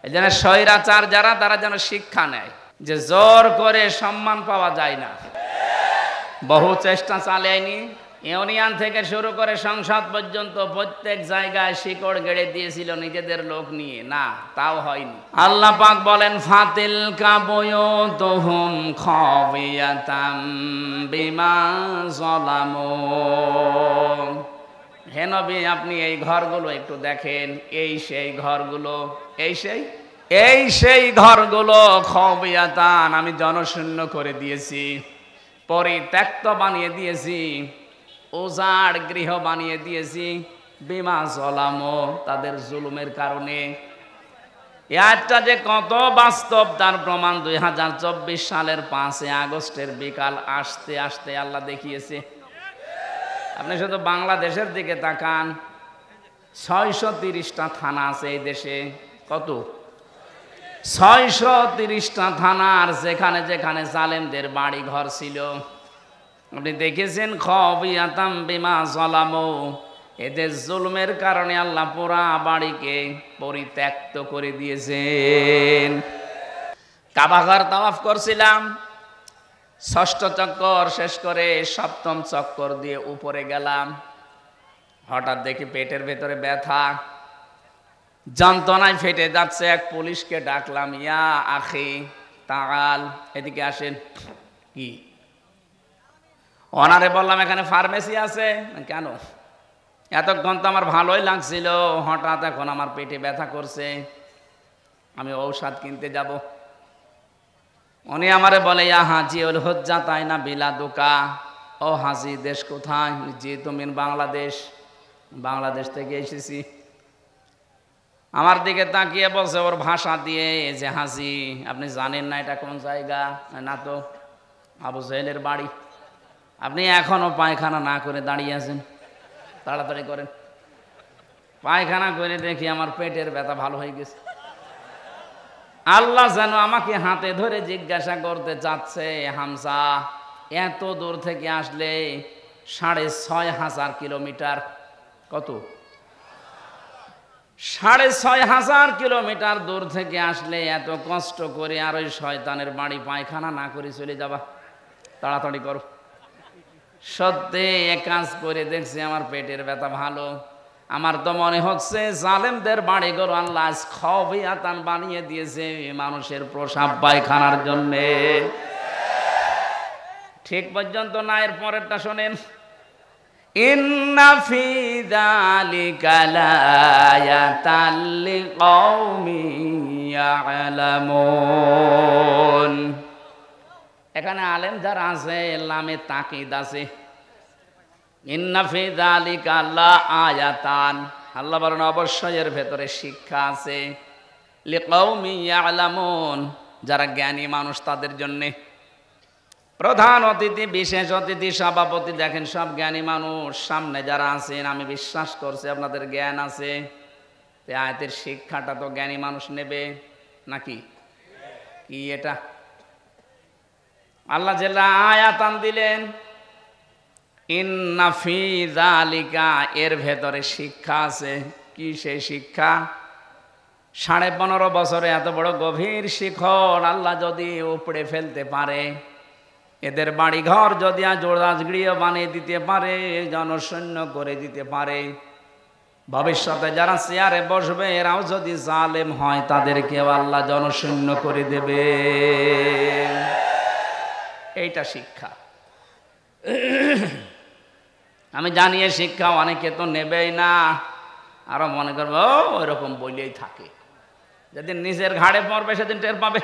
এই জন্য স্বৈরাচার যারা, তারা যেন শিক্ষা নেয় যে জোর করে সম্মান পাওয়া যায় না। বহু চেষ্টা চালায়নি, ইউনিয়ন থেকে শুরু করে সংসদ পর্যন্ত প্রত্যেক জায়গায় শিকড় গেড়ে দিয়েছিল নিজেদের লোক নিয়ে, না তাও হয়নি। আল্লাহ পাক বলেন ফাতিল কাবুয়ুতুহুম খাবিয়াতাম বিমা যালামু। হে নবী, আপনি এই ঘরগুলো একটু দেখেন, এই সেই ঘরগুলো, এই সেই ঘরগুলো খাবিয়াতান, আমি জনশূন্য করে দিয়েছি, পরিত্যক্ত বানিয়ে দিয়েছি, উজাড় গৃহ বানিয়ে দিয়েছি, বিমা যালামু, তাদের জুলুমের কারণে। একটা যে কত বাস্তব তার প্রমাণ 2024 সালের 5 আগস্টের বিকাল আসতে আসতে আল্লাহ দেখিয়েছে। আপনি শুধু বাংলাদেশের দিকে তাকান, 630টা থানা আছে এই দেশে। কত? 630টা থানার যেখানে যেখানে জালেমদের বাড়ি ঘর ছিল, আপনি দেখেছেন খাবিয়াতাম বিমা যালামু, এদের জুলুমের কারণে আল্লাহ পুরা বাড়িকে পরিত্যক্ত করে দিয়েছেন। কাবা ঘর তাওয়াফ করছিলাম, 6ষ্ঠ চক্কর শেষ করে 7ম চক্কর দিয়ে উপরে গেলাম, হঠাৎ দেখি পেটের ভেতরে ব্যথা, যন্ত্রণায় ফেটে যাচ্ছে। এক পুলিশকে ডাকলাম, ইয়া আখি তাআল, এদিকে আসেন। কি? ওনারে বললাম এখানে ফার্মেসি আছে। কেন? এতক্ষণ তো আমার ভালোই লাগছিল, হঠাৎ এখন আমার পেটে ব্যথা করছে, আমি ঔষধ কিনতে যাব। উনি আমারে বলে, ইয়া হাজি উল হুজ্জা তাই না বিলাদুকা। ও হাজি, দেশ কোথায়? জি তুমি বাংলাদেশ। বাংলাদেশ থেকে এসেছি। আমার দিকে তাকিয়ে বলছে ওর ভাষা দিয়ে যে, হাজি আপনি জানেন না এটা কোন জায়গা? না তো। আবু জাহেলের বাড়ি। আপনি এখনো পায়খানা না করে দাঁড়িয়ে আছেন, তাড়াতাড়ি করেন। পায়খানা করে দেখি আমার পেটের ব্যথা ভালো হয়ে গেছে। আল্লাহ যেন আমাকে হাতে ধরে জিজ্ঞাসা করতে চাচ্ছে, হামজা এত দূর থেকে আসলে 6,500 কিলোমিটার, কত? 6,500 কিলোমিটার দূর থেকে আসলে এত কষ্ট করে আর ওই শয়তানের বাড়ি পায়খানা না করে চলে যাবা, তাড়াতাড়ি করো। সত্যি এক কাজ করে দেখছি আমার পেটের ব্যথা ভালো। আমার তো মনে হচ্ছে জালেমদের বাড়িঘর আল্লাহ খাবিয়াতান বানিয়ে দিয়েছে মানুষের প্রসাব পায়খানার জন্যে। ঠিক পর্যন্ত না, এর পরেরটা শোনেন, ইন্না ফি যালিকা লায়াতাল লিকাউমিন ইয়ালামুন। এখানে আলেম যারা আছে লামে তাকিদ আছে, ইন্না ফি যালিকা লাআয়াতান, আল্লাহ বলেন অবশ্যই এর ভেতরে শিক্ষা আছে, লিকাউমিন ইয়ালামুন, যারা জ্ঞানী মানুষ তাদের জন্যে। প্রধান অতিথি, বিশেষ অতিথি, সভাপতি, দেখেন সব জ্ঞানী মানুষ। সামনে যারা আছেন আমি বিশ্বাস করছি আপনাদের জ্ঞান আছে। আয়াতের শিক্ষাটা তো জ্ঞানী মানুষ নেবে নাকি? কি এটা? আল্লাহ জেলা আয়াতান দিলেন, ইন্না ফি যালিকা, এর ভেতরে শিক্ষা আছে। কি সেই শিক্ষা? 15.5 বছরে এত বড় গভীর শিখর আল্লাহ যদি উপড়ে ফেলতে পারে, এদের বাড়িঘর যদি জোড়াজগড়িয়ে বানিয়ে দিতে পারে, জনশূন্য করে দিতে পারে, ভবিষ্যতে যারা চেয়ারে বসবে এরাও যদি জালেম হয় তাদেরকেও আল্লাহ জনশূন্য করে দেবে। এইটা শিক্ষা। আমি জানি এই শিক্ষা অনেকে তো নেবেই না, আরো মনে করবো ওইরকম বলেই থাকে। যেদিন নিজের ঘাড়ে পড়বে সেদিন টের পাবে।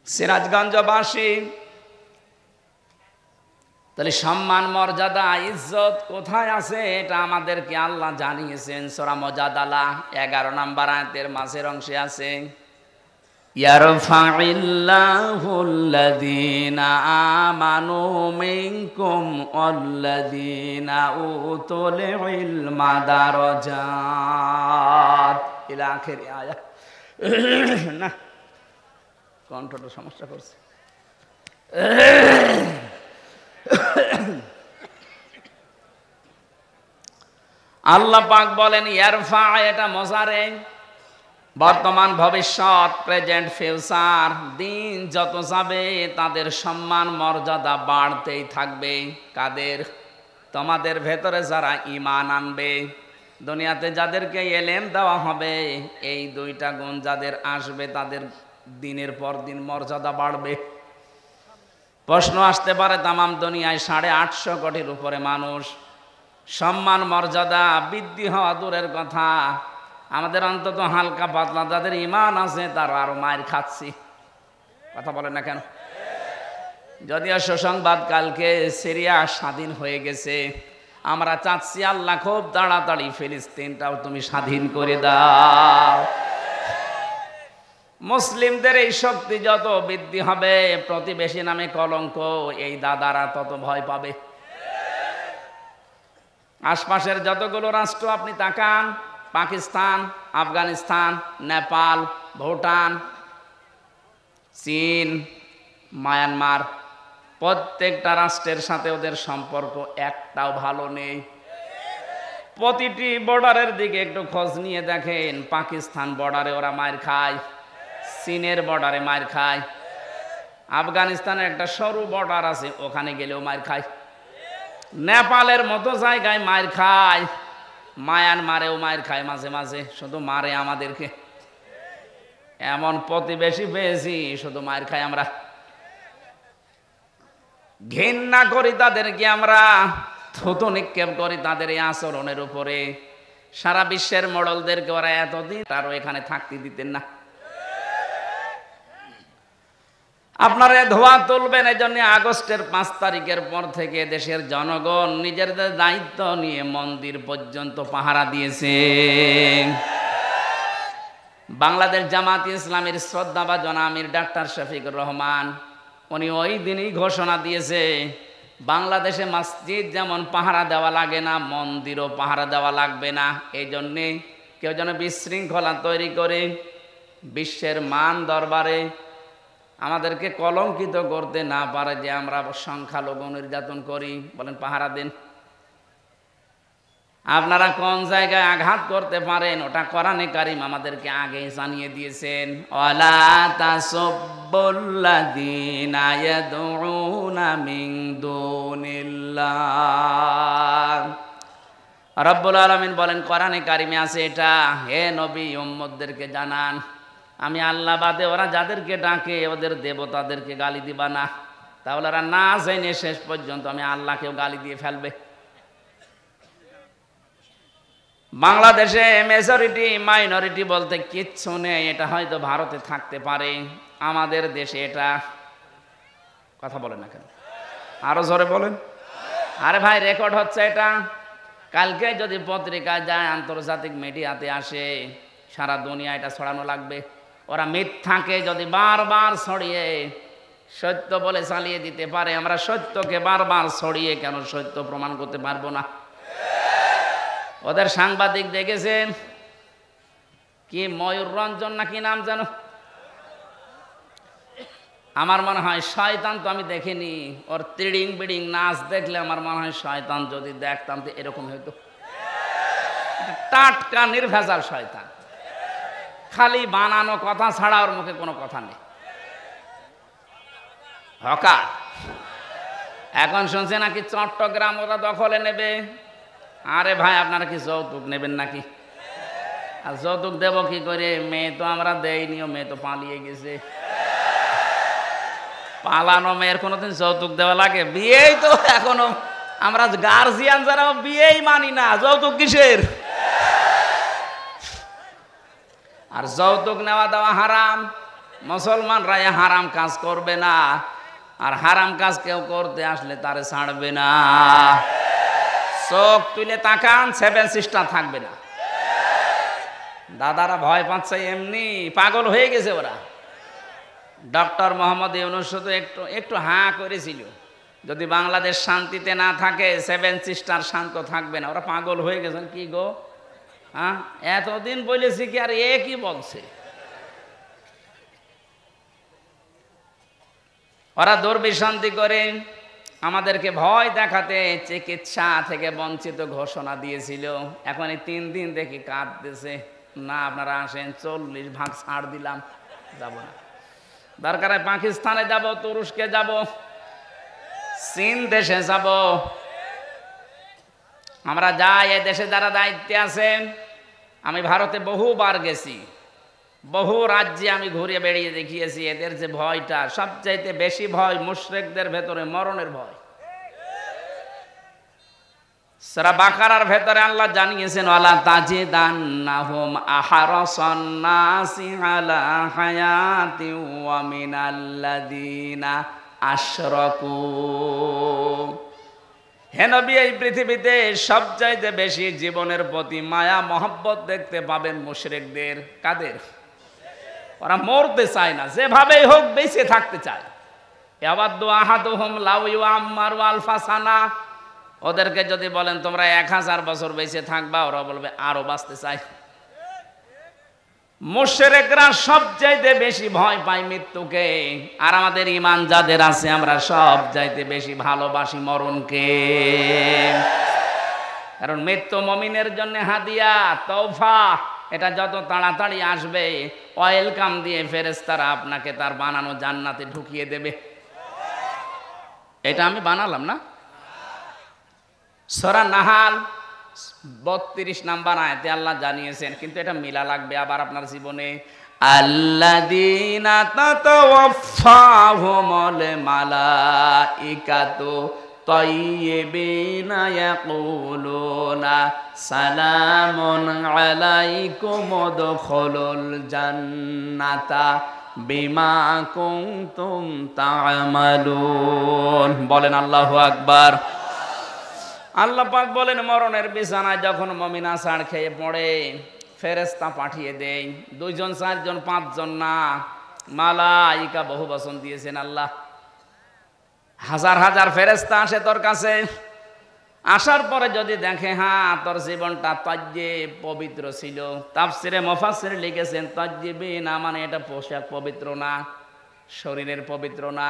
সিরাজগঞ্জবাসী, তাহলে সম্মান, মর্যাদা, ইজ্জত কোথায় আছে এটা আমাদেরকে আল্লাহ জানিয়েছেন। সূরা মুজাদালা 11 নম্বর আয়াতের মাঝের অংশে আছে, ইয়ারফাইল্লাহুল্লাযীনা আমানু মিনকুম ওয়াল্লাযীনা উতুল ইলমা দারাজাত, ইলা আখির আয়াত। না, কণ্ঠটা সমস্যা করছে। আল্লাহ পাক বলেন ইয়ারফা, এটা মুজারে, বর্তমান ভবিষ্যৎ, প্রেজেন্ট ফিউচার, দিন যত যাবে তাদের সম্মান মর্যাদা বাড়তেই থাকবে। কাদের? তোমাদের ভেতরে যারা ঈমান আনবে, দুনিয়াতে যাদেরকে ইলম দেওয়া হবে, এই দুইটা গুণ যাদের আসবে তাদের দিনের পর দিন মর্যাদা বাড়বে। প্রশ্ন আসতে পারে, তামাম দুনিয়ায় 850 কোটির উপরে মানুষ, সম্মান মর্যাদা বৃদ্ধি হওয়া দূরের কথা, আমাদের অন্তত হালকা পাতলা যাদের ঈমান আছে তারা আরো মায়ের খাচ্ছি। কথা বলেন না কেন? যদিও সুসংবাদ, কালকে সিরিয়া স্বাধীন হয়ে গেছে। আমরা চাচ্ছি আল্লাহ খুব তাড়াতাড়ি ফিলিস্তিনটাও তুমি স্বাধীন করে দাও। মুসলিমদের এই শক্তি যত বৃদ্ধি হবে, প্রতিবেশী নামে কলঙ্ক এই দাদারা তত ভয় পাবে। আশপাশের যতগুলো রাষ্ট্র আপনি তাকান, পাকিস্তান, আফগানিস্তান, নেপাল, ভুটান, চীন, মায়ানমার, প্রত্যেকটা রাষ্ট্রের সাথে ওদের সম্পর্ক একটাও ভালো নেই। প্রতিটি বর্ডারের দিকে একটু খোঁজ নিয়ে দেখেন, পাকিস্তান বর্ডারে ওরা মার খায়, চীনের বর্ডারে মার খায়, আফগানিস্তানের একটা সরু বর্ডার আছে ওখানে গেলেও মার খায়, নেপালের মতো জায়গায় মার খায়, মায়ানমারেও মার খায় মাঝে মাঝে, শুধু মারে আমাদেরকে। এমন প্রতিবেশী পেয়েছি শুধু মার খায় আমরা, ঘৃণা করি তাদেরকে, আমরা থুতু নিক্ষেপ করি তাদের এই আচরণের উপরে। সারা বিশ্বের মডলদেরকে ওরা এতদিন তারও এখানে থাকতে দিতেন না। আপনারা ধোয়া তুলবেন, এই জন্য আগস্টের 5 তারিখের পর থেকে দেশের জনগণ নিজেদের দায়িত্ব নিয়ে মন্দির পর্যন্ত পাহারা দিয়েছে। বাংলাদেশ জামাত ইসলামের শ্রদ্ধাভাজন আমির ডাক্তার শফিকুর রহমান, উনি ওই দিনই ঘোষণা দিয়েছে, বাংলাদেশে মসজিদ যেমন পাহারা দেওয়া লাগে না, মন্দিরও পাহারা দেওয়া লাগবে না। এই জন্যে কেউ যেন বিশৃঙ্খলা তৈরি করে বিশ্বের মান দরবারে আমাদেরকে কলঙ্কিত করতে না পারে যে আমরা সংখ্যালঘু নির্যাতন করি। বলেন পাহারা দেন। আপনারা কোন জায়গায় আঘাত করতে পারেন ওটা কোরআনে কারীম আমাদেরকে আগে জানিয়ে দিয়েছেন। ওয়ালা তাসুবুল্লাযীনা ইয়াদউনা মিন দুনিল্লাহ। রব্বুল আলামিন বলেন কোরআনে কারীমে আছে এটা, হে নবী উম্মতদেরকে জানান, আমি আল্লাহ বাদে ওরা যাদেরকে ডাকে ওদের দেবতাদেরকে গালি দিবা না। তাহলে ওরা না জেনে শেষ পর্যন্ত আমি আল্লাহকেও গালি দিয়ে ফেলবে। বাংলাদেশে মেজরিটি মাইনরিটি বলতে কিচ্ছু নেই, এটা হয়তো ভারতে থাকতে পারে, আমাদের দেশে এটা। কথা বলেন না কেন? আরো জোরে বলেন। আরে ভাই রেকর্ড হচ্ছে এটা, কালকে যদি পত্রিকায় যায়, আন্তর্জাতিক মিডিয়াতে আসে, সারা দুনিয়া এটা ছড়ানো লাগবে। ওরা মিথ্যাকে যদি বারবার ছড়িয়ে সত্য বলে চালিয়ে দিতে পারে, আমরা সত্যকে বারবার ছড়িয়ে কেন সত্য প্রমাণ করতে পারবো না? ওদের সাংবাদিক দেখেছেন কি, ময়ূর রঞ্জন না কি নাম জানো, আমার মনে হয় শয়তান, তো আমি দেখিনি, ওর তিড়িং বিড়িং নাচ দেখলে আমার মনে হয় শয়তান যদি দেখতাম তো এরকম হইতো। টাটকা নির্ভেজাল শয়তান, খালি বানানো কথা ছাড়া ওর মুখে কোনো কথা নেই। হকার। এখন শুনছে নাকি চট্টগ্রাম ওরা দখলে নেবে। আরে ভাই আপনারা কি যৌতুক নেবেন নাকি? আর যৌতুক দেব কি করে? মেয়ে তো আমরা দেইনি, মেয়ে তো পালিয়ে গেছে। পালানো মেয়ের কোনোদিন যৌতুক দেওয়া লাগে? বিয়েই তো এখনো আমরা গার্জিয়ান যারা বিয়েই মানি না, যৌতুক কিসের? আর যৌতুক নেওয়া দেওয়া হারাম, মুসলমানরা হারাম কাজ করবে না, আর হারাম কাজ কেউ করতে আসলে তারে ছাড়বে না। চোখ তুলে তাকান, 7 সিস্টার থাকবে না। দাদারা ভয় পাচ্ছে, এমনি পাগল হয়ে গেছে ওরা। ডক্টর মোহাম্মদ ইউনূস শুধু একটু হাঁ করেছিল, যদি বাংলাদেশ শান্তিতে না থাকে 7 সিস্টার শান্ত থাকবে না। ওরা পাগল হয়ে গেছেন। কি গো, হ্যাঁ এতদিন বলেছি কি, আর এ কি বলছে? ওরা দুর্বিসন্ধি করে আমাদেরকে ভয় দেখাতে চিকিৎসা থেকে বঞ্চিত ঘোষণা দিয়েছিল। এখন এই 3 দিন দেখি কাঁদতেছে, না আপনারা আসেন, 40 ভাগ ছাড় দিলাম, যাব না। দরকার হয় পাকিস্তানে যাব, তুরস্কে যাব, চীন দেশে যাব, আমরা যাই। এই দেশে যারা দায়িত্বে আছেন, আমি ভারতে বহুবার গেছি, বহু রাজ্যে আমি ঘুরে বেড়িয়ে দেখিয়েছি। এদের যে ভয়টা, সবচাইতে বেশি ভয় মুশরিকদের ভেতরে মরণের ভয়। সূরা বাকারার ভেতরে আল্লাহ জানিয়েছেন, ওয়ালা তাজিদান্নাহুম আহরাসান নাসি আলা হায়াতি ওয়া মিনাল্লাযিনা আশরাকু। হে নবী, এই পৃথিবীতে সবচাইতে বেশি জীবনের প্রতি মায়া মহব্বত দেখতে পাবেন মুশরিকদের। কাদের? ওরা মরতে চায় না, যেভাবেই হোক বেঁচে থাকতে চায়। ইয়াওয়াদ্দু আহাদুহুম লাউ ইউআম্মারু আলফা সানা। ওদেরকে যদি বলেন তোমরা 1000 বছর বেঁচে থাকবা, ওরা বলবে আরো বাঁচতে চায়। মুশরিকরা সবচাইতে বেশি ভয় পায় মৃত্যুকে। আর আমাদের ঈমান যাদের আছে, আমরা সবচাইতে বেশি ভালোবাসি মরণকে। কারণ মৃত্যু মুমিনের জন্য হাদিয়া, তওফা। এটা যত তাড়াতাড়ি আসবে, ওয়েলকাম দিয়ে ফেরেশতারা আপনাকে তার বানানো জান্নাতে ঢুকিয়ে দেবে। এটা আমি বানালাম না। সূরা নাহাল 32 নাম্বার আয়াতে আল্লাহ জানিয়েছেন, কিন্তু এটা মিলা লাগবে আবার আপনার জীবনে। আল্লাযীনা তাতাওয়াফফাহুমুল মালাইকাতু তাইয়্যিবিনা ইয়াকুলুনা সালামুন আলাইকুম উদখুলুল জান্নাতা বিমা কুনতুম তা'মালুন। বলেন আল্লাহু আকবার। আল্লাহ পাক বলেন, মরণের বিছানায় যখন মুমিন আছাড় খেয়ে পড়ে, ফেরেশতা পাঠিয়ে দেয়। 2 জন 4 জন 5 জন না, মালাইকা বহু বচন দিয়েছেন আল্লাহ। হাজার হাজার ফেরেশতা আসে তোর কাছে। আসার পরে যদি দেখে হ্যাঁ তোর জীবনটা তাজ্জিব পবিত্র ছিল, তাফসিরে মুফাসসির লিখেছেন তাজ্জিবিনা মানে এটা পোশাক পবিত্র না, শরীরের পবিত্র না,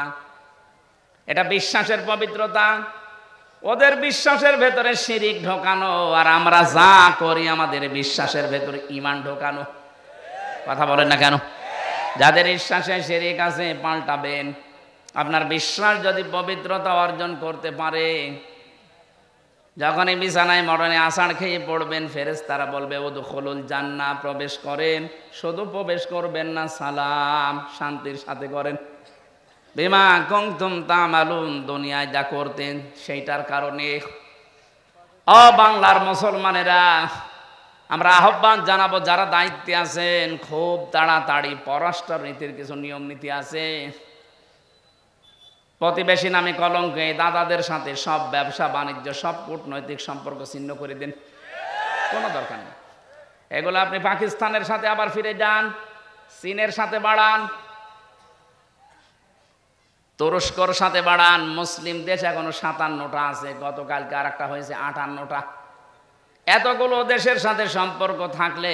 এটা বিশ্বাসের পবিত্রতা। ওদের বিশ্বাসের ভেতরে শিরিক ঢোকানো, আর আমরা যা করি আমাদের বিশ্বাসের ভেতরে ঈমান ঢোকানো। কথা বলেন না কেন? যাদের বিশ্বাসে শিরিক আছে পাল্টাবেন। আপনার বিশ্বাস যদি পবিত্রতা অর্জন করতে পারে, যখনই বিছানায় মরণে আষাঢ় খেয়ে পড়বেন, ফেরেশতারা বলবে উদখুলুল জান্নাহ, প্রবেশ করেন। শুধু প্রবেশ করবেন না, সালাম শান্তির সাথে করেন। বিমা কুনতুম তা'মালুন, দুনিয়ায় যা করতেন সেইটার কারণে। ও বাংলার মুসলমানেরা, আমরা আহ্বান জানাবো, যারা দায়িত্বে আছেন খুব তাড়াতাড়ি পররাষ্ট্র নীতির কিছু নিয়ম নীতি আছে। প্রতিবেশী নামে কলঙ্ক, দাদাদের সাথে সব ব্যবসা বাণিজ্য, সব কূটনৈতিক সম্পর্ক ছিন্ন করে দিন, কোনো দরকার নেই। এগুলো আপনি পাকিস্তানের সাথে আবার ফিরে যান, চীনের সাথে বাড়ান, তুরস্কর সাথে বাড়ান। মুসলিম দেশ এখনো 57টা আছে, গতকালকে আর একটা হয়েছে 58টা। এতগুলো দেশের সাথে সম্পর্ক থাকলে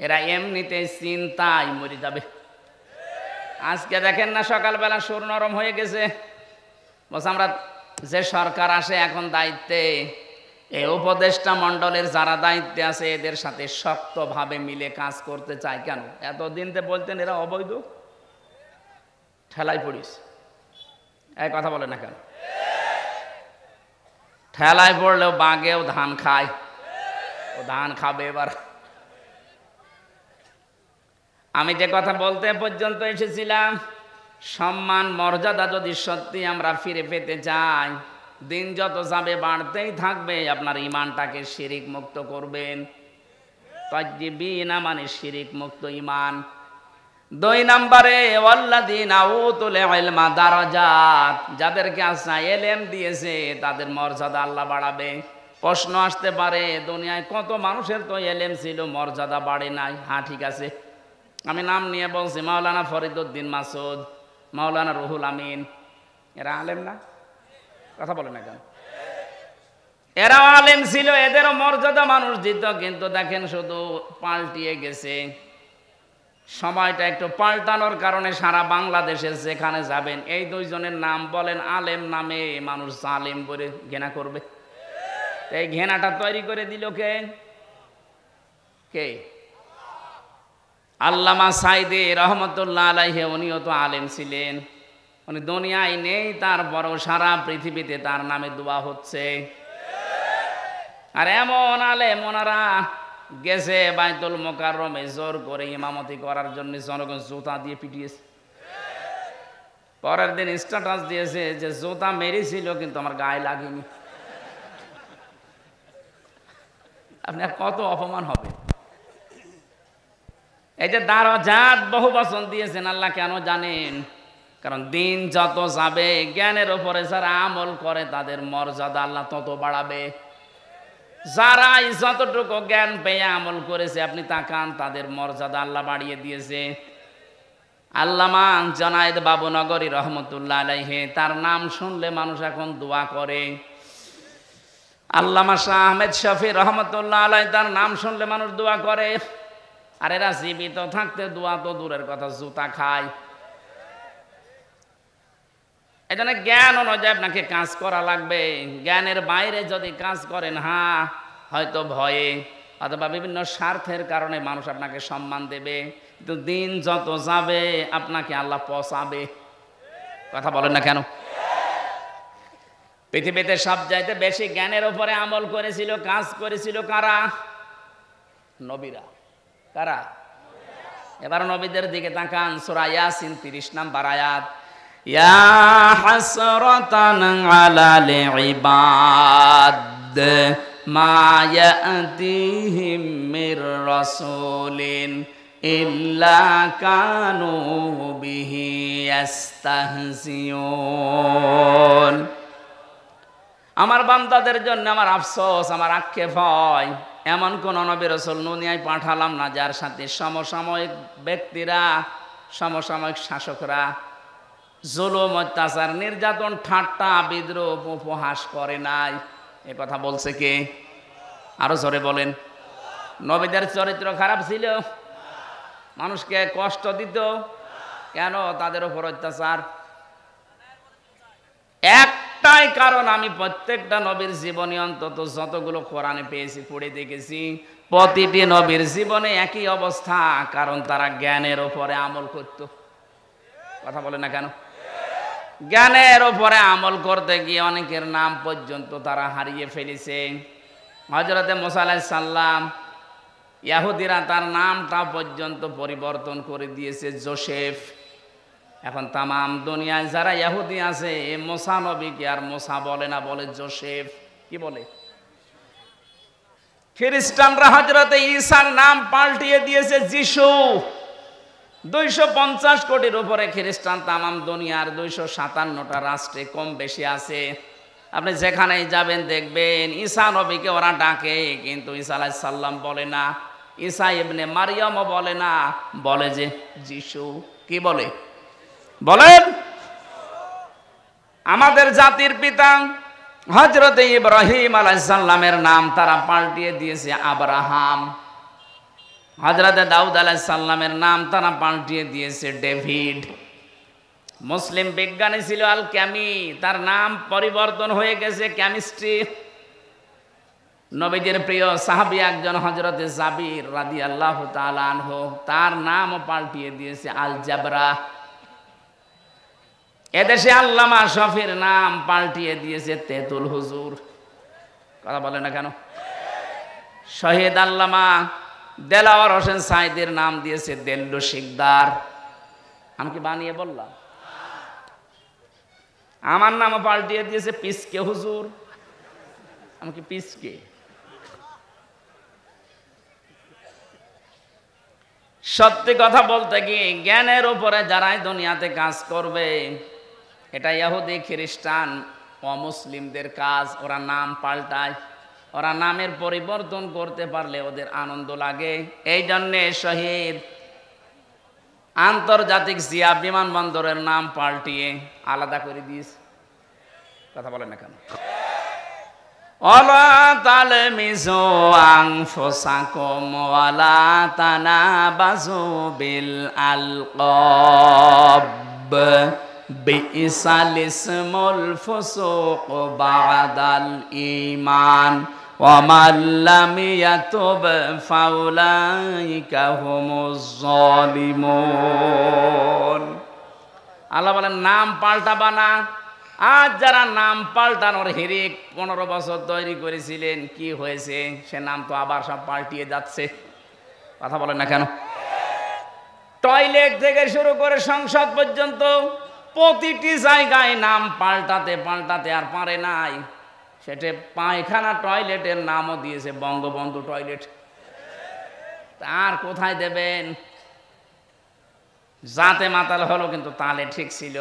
এরা এমনিতে চিন্তায় মরে যাবে। আজকে দেখেন না, সকালবেলা সুর নরম হয়ে গেছে। বলছে আমরা যে সরকার আসে এখন দায়িত্বে, এই উপদেষ্টা মণ্ডলের যারা দায়িত্বে আছে এদের সাথে শক্তভাবে মিলে কাজ করতে চায়। কেন? এতদিন তো বলতেন এরা অবৈধ, ঠেলায় পড়িস। এই কথা বলে না কেন? ঠেলায় পড়লেও বাঘেও ধান খায়, ও ধান খাবে এবার। আমি যে কথা বলতে পর্যন্ত এসেছিলাম, সম্মান মর্যাদা যদি সত্যি আমরা ফিরে পেতে চাই, দিন যত যাবে বাড়তেই থাকবে। আপনার ঈমানটাকে শিরিক মুক্ত করবেন। তাজ্জিবিনা মানে শিরিক মুক্ত ঈমান। 2 নম্বরে ওয়াল্লাযীনা উতুল ইলমা দারাজাত, যাদেরকে আল্লাহ ইলম দিয়েছে তাদের মর্যাদা আল্লাহ বাড়াবে। প্রশ্ন আসতে পারে, দুনিয়ায় কত মানুষের তো ইলম ছিল, মর্যাদা বাড়ে নাই। হ্যাঁ ঠিক আছে, আমি নাম নিয়ে বলছি, মাওলানা ফরিদউদ্দিন মাসুদ, মাওলানা রুহুল আমিন, এরা আলেম না? কথা বলে না কেন? এরা আলেম ছিল, এদেরও মর্যাদা মানুষ দিত। কিন্তু দেখেন শুধু পাল্টিয়ে গেছে। সময়টা একটু পাল্টানোর কারণে সারা বাংলাদেশে যেখানে যাবেন এই 2 জনের নাম বলেন, আলেম নামে মানুষ জালেম বলে ঘৃণা করবে। এই ঘৃণাটা তৈরি করে দিল কে? কে? আল্লামা সাইদি রহমতুল্লাহ আলাইহি উনিও তো আলেম ছিলেন, উনি দুনিয়ায় নেই, তারপরও সারা পৃথিবীতে তার নামে দোয়া হচ্ছে। আর এমন আলেম ওনারা গেছে বাইতুল মোকাররমে জোর করে ইমামতি করার জন্য, জনগণ জুতা দিয়ে পিটিয়েছে। পরের দিন স্ট্যাটাস দিয়েছে যে জুতা মেরেছিল কিন্তু আমার গায়ে লাগেনি। আপনার কত অপমান হবে। এই যে দারাজাত বহু বচন দিয়েছেন আল্লাহ, কেন জানেন? কারণ দিন যত যাবে, জ্ঞানের উপরে যারা আমল করে তাদের মর্যাদা আল্লাহ তত বাড়াবে। যারা যতটুকু জ্ঞান পেয়ে আমল করেছে আপনি তাকান, তাদের মর্যাদা আল্লাহ বাড়িয়ে দিয়েছে। আল্লামা জনায়েদ বাবুনগরী রহমতুল্লাহ আলাইহি, তার নাম শুনলে মানুষ এখন দোয়া করে। আল্লামা শাহ আহমেদ শফি রহমতুল্লাহ আলাইহি, তার নাম শুনলে মানুষ দোয়া করে। আর এরা জীবিত থাকতে দোয়া তো দূরের কথা, জুতা খায়। এই জন্য জ্ঞান অনুযায়ী আপনাকে কাজ করা লাগবে। জ্ঞানের বাইরে যদি কাজ করেন, হয়তো ভয়ে অথবা বিভিন্ন স্বার্থের কারণে মানুষ আপনাকে সম্মান দেবে, কিন্তু দিন যত যাবে আপনাকে আল্লাহ পচাবে। কথা বলেন না কেন? পৃথিবীতে সবচাইতে বেশি জ্ঞানের উপরে আমল করেছিল, কাজ করেছিল কারা? নবীরা। কারা? এবার নবীদের দিকে তাকান, সূরা ইয়াসিন 30 নম্বর আয়াত। ইয়া হাসরাতান আলাল ইবাদ মা ইয়াতিহিম মির রাসূলিন ইল্লা কানু বিহি ইস্তাহজিউন। আমার বান্দাদের জন্য আমার আফসোস, আমার আক্ষেপ হয়, এমন কোন নবী রাসূল দুনিয়ায় পাঠালাম না যার সাথে সমসাময়িক ব্যক্তিরা, সমসাময়িক শাসকরা জুলুম, অত্যাচার, নির্যাতন, ঠাট্টা, বিদ্রোহ, উপহাস করে নাই। এ কথা বলছে কে? আরো জোরে বলেন। নবীদের চরিত্র খারাপ ছিল? মানুষকে কষ্ট দিত? কেন তাদের উপর অত্যাচার? একটাই কারণ, আমি প্রত্যেকটা নবীর জীবনী অন্তত যতগুলো কোরআনে পেয়েছি, পড়ে দেখেছি, প্রতিটি নবীর জীবনে একই অবস্থা, কারণ তারা জ্ঞানের উপরে আমল করত। কথা বলে না কেন? জ্ঞানের উপরে আমল করতে গিয়ে অনেকের নাম পর্যন্ত তারা হারিয়ে ফেলেছে। হযরতে মুসা আলাইহিস সালাম, ইহুদিরা তার নামটা পর্যন্ত পরিবর্তন করে দিয়েছে জোসেফ। এখন তামাম দুনিয়ায় যারা ইহুদি আছে, মুসা নবীকে আর মুসা বলে না, বলে জোসেফ। কি বলে? খ্রিস্টানরা হযরতে ঈসার নাম পাল্টিয়ে দিয়েছে যিশু। 250 কোটির উপরে খ্রিস্টান তামাম দুনিয়ার 257টা রাষ্ট্রে কম বেশি আছে। আপনি যেখানেই যাবেন দেখবেন ঈসা নবীকে ওরা ডাকে, কিন্তু ঈসা আলাইহিস সালাম বলে না, ঈসা ইবনে মারইয়ামও বলে না, বলে যে যিশু। কি বলে? বলেন। আমাদের জাতির পিতা হযরতে ইব্রাহিম আলাইহিস সালামের নাম তারা পাল্টিয়ে দিয়েছে আব্রাহাম। হযরতে দাউদ আলাইহিস সালামের নাম তারা পাল্টিয়ে দিয়েছে ডেভিড। মুসলিম বিজ্ঞানী ছিল আল ক্যামি, তার নাম পরিবর্তন হয়ে গেছে কেমিস্ট্রি। নবীজির প্রিয় সাহাবী একজন হযরতে জাবির রাদিয়াল্লাহু তাআলা আনহু, তার নামও পাল্টিয়ে দিয়েছে আল জাবরা। এদেশে আল্লামা শফির নাম পাল্টিয়ে দিয়েছে তেতুল হুজুর। কথা বলে না কেন? শহীদ আল্লামা দেলাওয়ার হোসেন সাইদির নাম দিয়েছে দেল্লু শিকদার। আমি কি বানিয়ে বললাম? আমার নামও পাল্টিয়ে দিয়েছে পিসকে হুজুর। আমি কি পিসকে? সত্যি কথা বলতে কি, জ্ঞানের উপরে যারাই দুনিয়াতে কাজ করবে, এটা ইহুদি, খ্রিস্টান, অমুসলিমদের কাজ। ওরা নাম পাল্টায়, ওরা নামের পরিবর্তন করতে পারলে ওদের আনন্দ লাগে। এই জন্যে শহীদ আন্তর্জাতিক জিয়া বিমানবন্দরের নাম পাল্টিয়ে আলাদা করে দিয়েছে। কথা বলেন না কেন? ওয়ালা তালমিজু আনফুসাকুম ওয়ালা তানাবাজু বিল আলকাব বিইসাল ইসমুল ফুসুক বাদাল ঈমান ومن لم يتب فأولئك هم الظالمون আল্লাহ বলেন নাম পাল্টাবা না। আজ যারা নাম পাল্টানোর হিড়িক 15 বছর তৈরি করেছিলেন, কি হয়েছে? সে নাম তো আবার সব পাল্টিয়ে যাচ্ছে। কথা বলেন না কেন? টয়লেট থেকে শুরু করে সংসদ পর্যন্ত প্রতিটি জায়গায় নাম পাল্টাতে পাল্টাতে আর পারে নাই। সেটা পায়খানা টয়লেটের নামও দিয়েছে বঙ্গবন্ধু টয়লেট। আর কোথায় দেবেন? জাতে মাতাল হলো কিন্তু তালে ঠিক ছিল।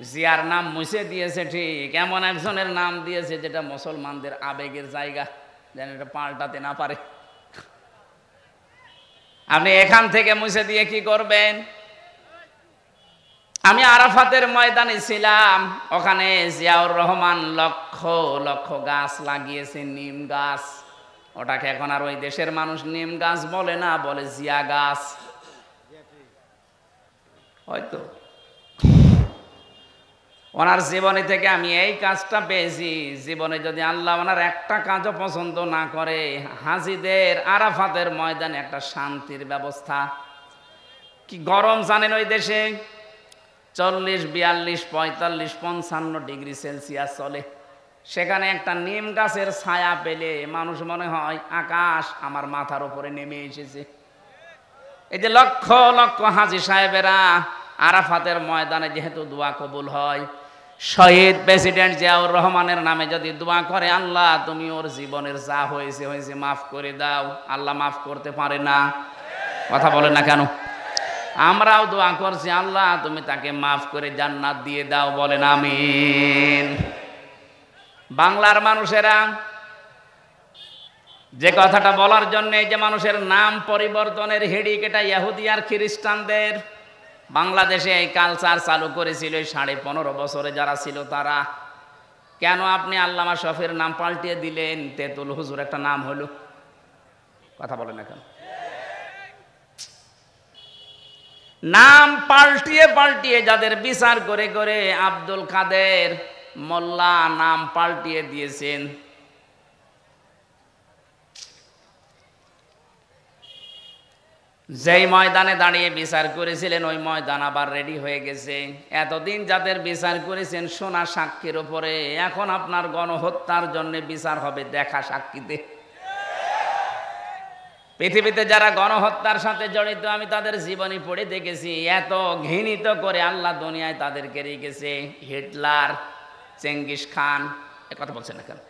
জিয়ার নাম মুছে দিয়েছে ঠিক, এমন একজনের নাম দিয়েছে যেটা মুসলমানদের আবেগের জায়গা, যেন এটা পাল্টাতে না পারে। আপনি এখান থেকে মুছে দিয়ে কি করবেন? আমি আরাফাতের ময়দানে ছিলাম, ওখানে জিয়াউর রহমান লক্ষ লক্ষ গাছ লাগিয়েছে, নিম গাছ। ওটাকে এখন আর ওই দেশের মানুষ নিম গাছ বলে না, বলে জিয়া গাছ। হয়তো ওনার জীবনী থেকে আমি এই কাজটা পেয়েছি, জীবনে যদি আল্লাহ ওনার একটা কাজও পছন্দ না করে, হাজিদের আরাফাতের ময়দানে একটা শান্তির ব্যবস্থা। কি গরম জানেন ওই দেশে? 40, 42, 45, 55 ডিগ্রি সেলসিয়াস চলে। সেখানে একটা নিম গাছের ছায়া পেলে মানুষ মনে হয় আকাশ আমার মাথার উপরে নেমে এসেছে। এই যে লক্ষ লক্ষ হাজী সাহেবেরা আরাফাতের ময়দানে যেহেতু দোয়া কবুল হয়, শহীদ প্রেসিডেন্ট জিয়াউর রহমানের নামে যদি দোয়া করে, আল্লাহ তুমি ওর জীবনের যা হয়েছে হয়েছে মাফ করে দাও, আল্লাহ মাফ করতে পারে না? কথা বলেন না কেন? আমরাও দোয়া করছি, আল্লাহ তুমি তাকে মাফ করে জান্নাত দিয়ে দাও, বলেন আমিন। বাংলার মানুষেরা যে কথাটা বলার জন্য, যে মানুষের নাম পরিবর্তনের হেডিক, এটা ইহুদি আর খ্রিস্টানদের। বাংলাদেশে এই কালচার চালু করেছিল 15.5 বছরে যারা ছিল তারা। কেন আপনি আল্লামা শফির নাম পাল্টিয়ে দিলেন? তেতুল হুজুর একটা নাম হলো। কথা বলেন না কেন? নাম পাল্টিয়ে পাল্টিয়ে যাদের বিচার করে করে আব্দুল কাদের মোল্লা নাম পাল্টিয়ে দিয়েছেন। যেই ময়দানে দাঁড়িয়ে বিচার করেছিলেন ওই ময়দান আবার রেডি হয়ে গেছে। এতদিন যাদের বিচার করেছেন সোনা সাক্ষীর উপরে, এখন আপনার গণহত্যার জন্য বিচার হবে দেখা সাক্ষীতে। পৃথিবীতে যারা গণহত্যার সাথে জড়িত, আমি তাদের জীবনী পড়ে দেখেছি। এত ঘৃণিত করে আল্লাহ দুনিয়ায় তাদেরকে রেখেছে। হিটলার, চেঙ্গিস খান, এ কথা বলছেন না কেন?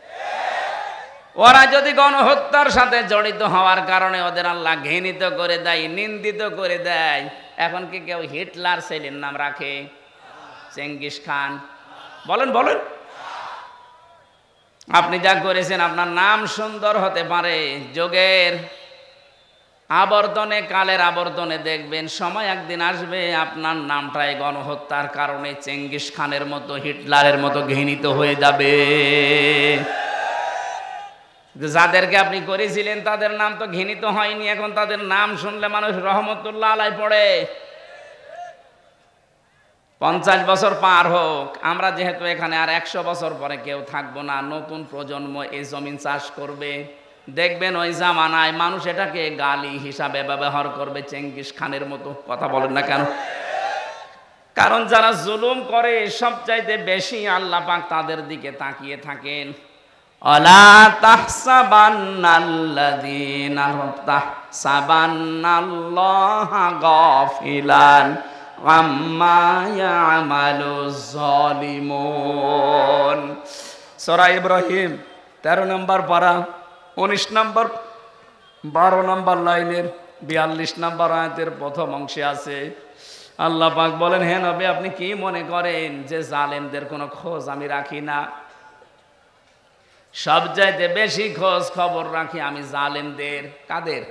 ওরা যদি গণহত্যার সাথে জড়িত হওয়ার কারণে ওদের আল্লাহ ঘৃণিত করে দেয়, নিন্দিত করে দেয়, এখন কি কেউ হিটলার ছেলের নাম রাখে? Genghis Khan? বলেন বলেন। আপনি যা করেছেন, আপনার নাম সুন্দর হতে পারে, যোগের আবর্তনে, কালের আবর্তনে দেখবেন সময় একদিন আসবে আপনার নামটাই গণহত্যার কারণে চেঙ্গিস খানের মতো, হিটলারের মতো ঘৃণিত হয়ে যাবে। যাদেরকে আপনি করেছিলেন তাদের নাম তো ঘৃণিত হয়নি, এখন তাদের নাম শুনলে মানুষ রহমতুল্লাহ আলাই পড়ে। 50 বছর পার হোক, আমরা যেহেতু এখানে আর 100 বছর পরে কেউ থাকবো না, নতুন প্রজন্ম এই জমিন চাষ করবে, দেখবেন ওই জামানায় মানুষ এটাকে গালি হিসাবে ব্যবহার করবে, চেঙ্গিস খানের মতো। কথা বলেন না কেন? কারণ যারা জুলুম করে সবচাইতে বেশি আল্লাহ পাক তাদের দিকে তাকিয়ে থাকেন। অলা তাহসাবান্নাল্লাযীনা তাহসাবান্নাল্লাহা গাফিলান আম্মা ইয়ামালুজ জালিমুন। সূরা ইব্রাহিম 13 নম্বর পারা 19 নম্বর 12 নম্বর লাইনের 42 নম্বর আয়াতের প্রথম অংশে আছে। আল্লাহ পাক বলেন, হে নবী আপনি কি মনে করেন যে জালেমদের কোনো খোঁজ আমি রাখি না? সবচাইতে বেশি খোঁজ খবর রাখি আমি জালেমদের। কাদের?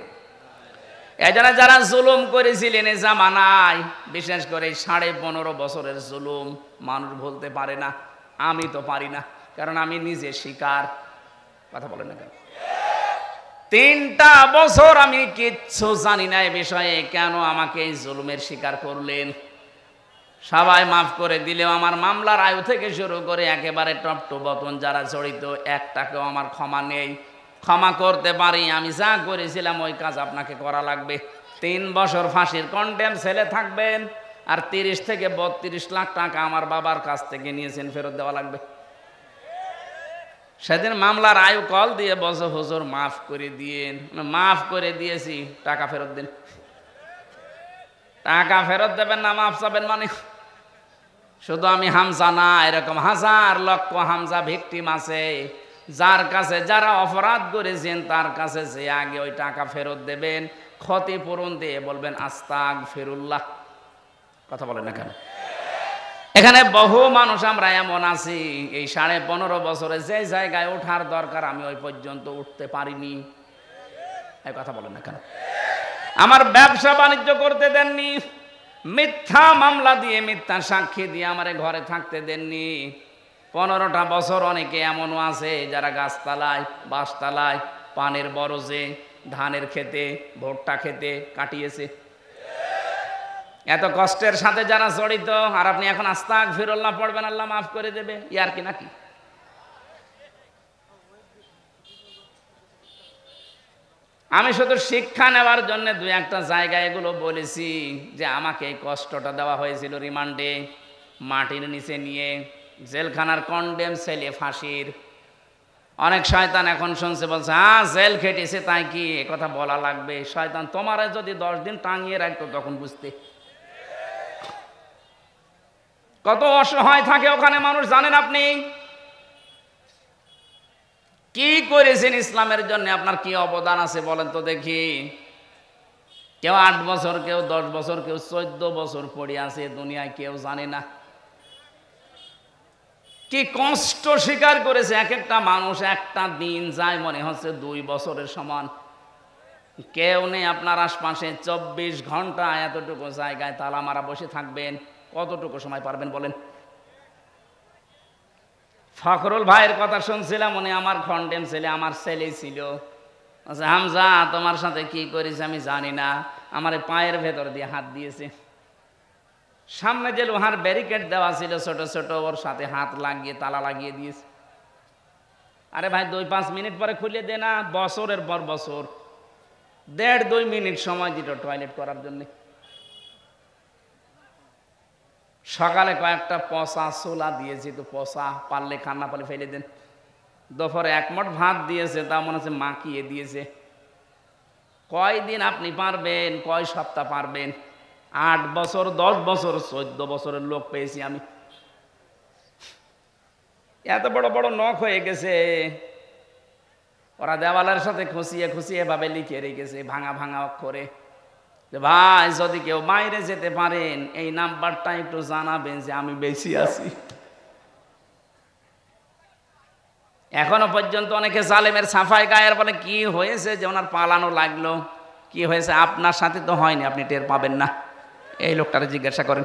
এজন্য যারা জুলুম করেছিলেন এই জামানায়, বিশেষ করে 15.5 বছরের জুলুম মানুষ বলতে পারে না, আমি তো পারি না, কারণ আমি নিজে শিকার। কথা বলেন না কেন? 3টা বছর আমি কিচ্ছু জানি না এই বিষয়ে, কেন আমাকে এই জুলুমের শিকার করলেন? সবাই মাফ করে দিলেও আমার মামলার আয়ু থেকে শুরু করে একেবারে টপ টু বটন যারা জড়িত, একটাকেও আমার ক্ষমা নেই। ক্ষমা করতে পারি, আমি যা করেছিলাম ওই কাজ আপনাকে করা লাগবে। 3 বছর ফাঁসির কন্ডেম ছেলে থাকবেন, আর 30 থেকে 32 লাখ টাকা আমার বাবার কাছ থেকে নিয়েছেন, ফেরত দেওয়া লাগবে। সেদিন মামলার আয়ু কল দিয়ে বসে, হুজুর মাফ করে দিয়েন। মাফ করে দিয়েছি, টাকা ফেরত দিন। টাকা ফেরত দেবেন না, মাফ চাবেন মানে? শুধু আমি হামজা না, এরকম হাজার লক্ষ হামজা ভিকটিম আছে, যার কাছে যারা অপরাধ করেছেন তার কাছে যে আগে ওই টাকা ফেরত দেবেন, ক্ষতিপূরণ দিয়ে বলবেন আস্তাগফিরুল্লাহ। কথা বলেন না কেন? এখানে বহু মানুষ আমরা এমন আছি, এই 15.5 বছরে যে জায়গায় ওঠার দরকার আমি ওই পর্যন্ত উঠতে পারিনি। এই কথা বলেন না কেন? আমার ব্যবসা বাণিজ্য করতে দেননি, মিথ্যা মামলা দিয়ে মিথ্যা সাক্ষী দিয়ে আমারে ঘরে থাকতে দেননি। 15টা বছর অনেকে এমনও আছে যারা গাছতলায়, বাঁশতলায়, পানের বরজে, ধানের খেতে, ভুট্টা খেতে কাটিয়েছে। এত কষ্টের সাথে যারা জড়িত, আর আপনি এখন আস্তাগফিরুল্লাহ পড়বেন আল্লাহ মাফ করে দেবে, ইয়ার কি নাকি? আমি শুধু শিক্ষা নেওয়ার জন্য 2-1টা জায়গায় এগুলো বলেছি যে আমাকে এই কষ্টটা দেওয়া হয়েছিল রিমান্ডে, মাটির নিচে নিয়ে, জেলখানার কন্ডেম ছেলে ফাঁসির। অনেক শয়তান এখন শুনছে, বলছে জেল খেটেছে তাই কি এ কথা বলা লাগবে? শয়তান তোমারে যদি 10 দিন টাঙিয়ে রাখতো তখন বুঝতে। কত অসহায় থাকে ওখানে মানুষ জানেন আপনি? কি করেছেন ইসলামের জন্য, আপনার কি অবদান আছে বলেন তো দেখি। কেউ 8 বছর, কেউ 10 বছর, কেউ 14 বছর পড়ে আছে দুনিয়ায়, কেউ জানে না কি কষ্ট স্বীকার করেছে। এক একটা মানুষ, একটা দিন যায় মনে হচ্ছে 2 বছরের সমান। কেউ নেই আপনার আশপাশে, 24 ঘন্টা এতটুকু জায়গায় তালা মারা বসে থাকবেন, কতটুকু সময় পারবেন বলেন? ফখরুল ভাইয়ের কথা শুনছিলাম, উনি আমার কন্ডেম ছেলে, আমার ছেলে ছিল। আচ্ছা হামজা তোমার সাথে কি করেছে আমি জানি না, আমার পায়ের ভেতর দিয়ে হাত দিয়েছে। সামনে যে লোহার ব্যারিকেড দেওয়া ছিল ছোট ছোট, ওর সাথে হাত লাগিয়ে তালা লাগিয়ে দিয়েছে। আরে ভাই 2-5 মিনিট পরে খুলে দে না, বছরের পর বছর 1.5-2 মিনিট সময় দিল টয়লেট করার জন্য। সকালে কয়েকটা পচা ছোলা দিয়েছি, তো পচা, পারলে খান, না পারলে ফেলে দেন। দুপুরে 1 মুঠ ভাত দিয়েছে, তা মনে হচ্ছে মাখিয়ে দিয়েছে। কয়দিন আপনি পারবেন, কয় সপ্তাহ পারবেন? 8 বছর, 10 বছর, 14 বছরের লোক পেয়েছি আমি। এত বড় বড় নখ হয়ে গেছে, ওরা দেওয়ালের সাথে খুশিয়ে খুশিয়ে এভাবে লিখে রেখেছে ভাঙা ভাঙা অক্ষরে যে ভাই যদি কেউ বাইরে যেতে পারেন এই নাম্বারটা একটু জানাবেন যে আমি বেশি আছি। এখনো পর্যন্ত অনেকে জালেমের সাফাই গায়ের বলে কি হয়েছে যে ওনার পালানো লাগলো, কি হয়েছে? আপনার সাথে তো হয়নি, আপনি টের পাবেন না। এই লোকটারে জিজ্ঞাসা করেন।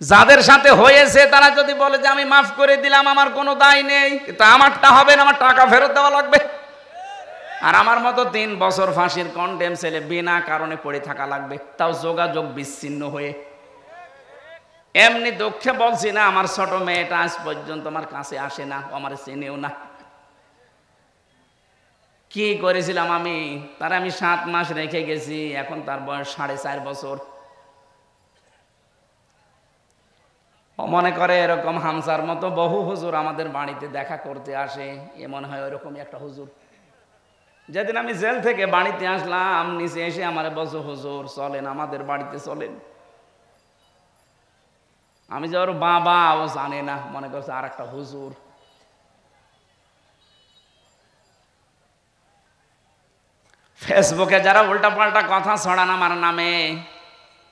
যাদের সাথে হয়েছে তারা যদি বলে যে আমি মাফ করে দিলাম, আমার কোনো দায় নেই, কিন্তু আমারটা হবে না, আমার টাকা ফেরত দেওয়া লাগবে। আর আমার মতো 3 বছর ফাঁসির কন্ডেম ছেলে বিনা কারণে পড়ে থাকা লাগবে, তাও যোগাযোগ বিচ্ছিন্ন হয়ে। এমনি দুঃখে বলছি না, আমার ছোট মেয়েটা আজ পর্যন্ত আমার কাছে আসে না, আমার চেনেও না। কি করেছিলাম আমি? তার আমি 7 মাস রেখে গেছি, এখন তার বয়স 4.5 বছর। মনে করে এরকম হামসার মতো বহু হুজুর আমাদের বাড়িতে দেখা করতে আসে, এ মনে হয় ওরকমই একটা হুজুর। যেদিন আমি জেল থেকে বাড়িতে আসলাম, নিচে এসে আমার বলছে হুজুর চলেন আমাদের বাড়িতে চলেন। আমি যে ওর বাবা, ও জানে না, মনে করছে আর একটা হুজুর। ফেসবুকে যারা উল্টাপাল্টা কথা ছড়ান আমার নামে,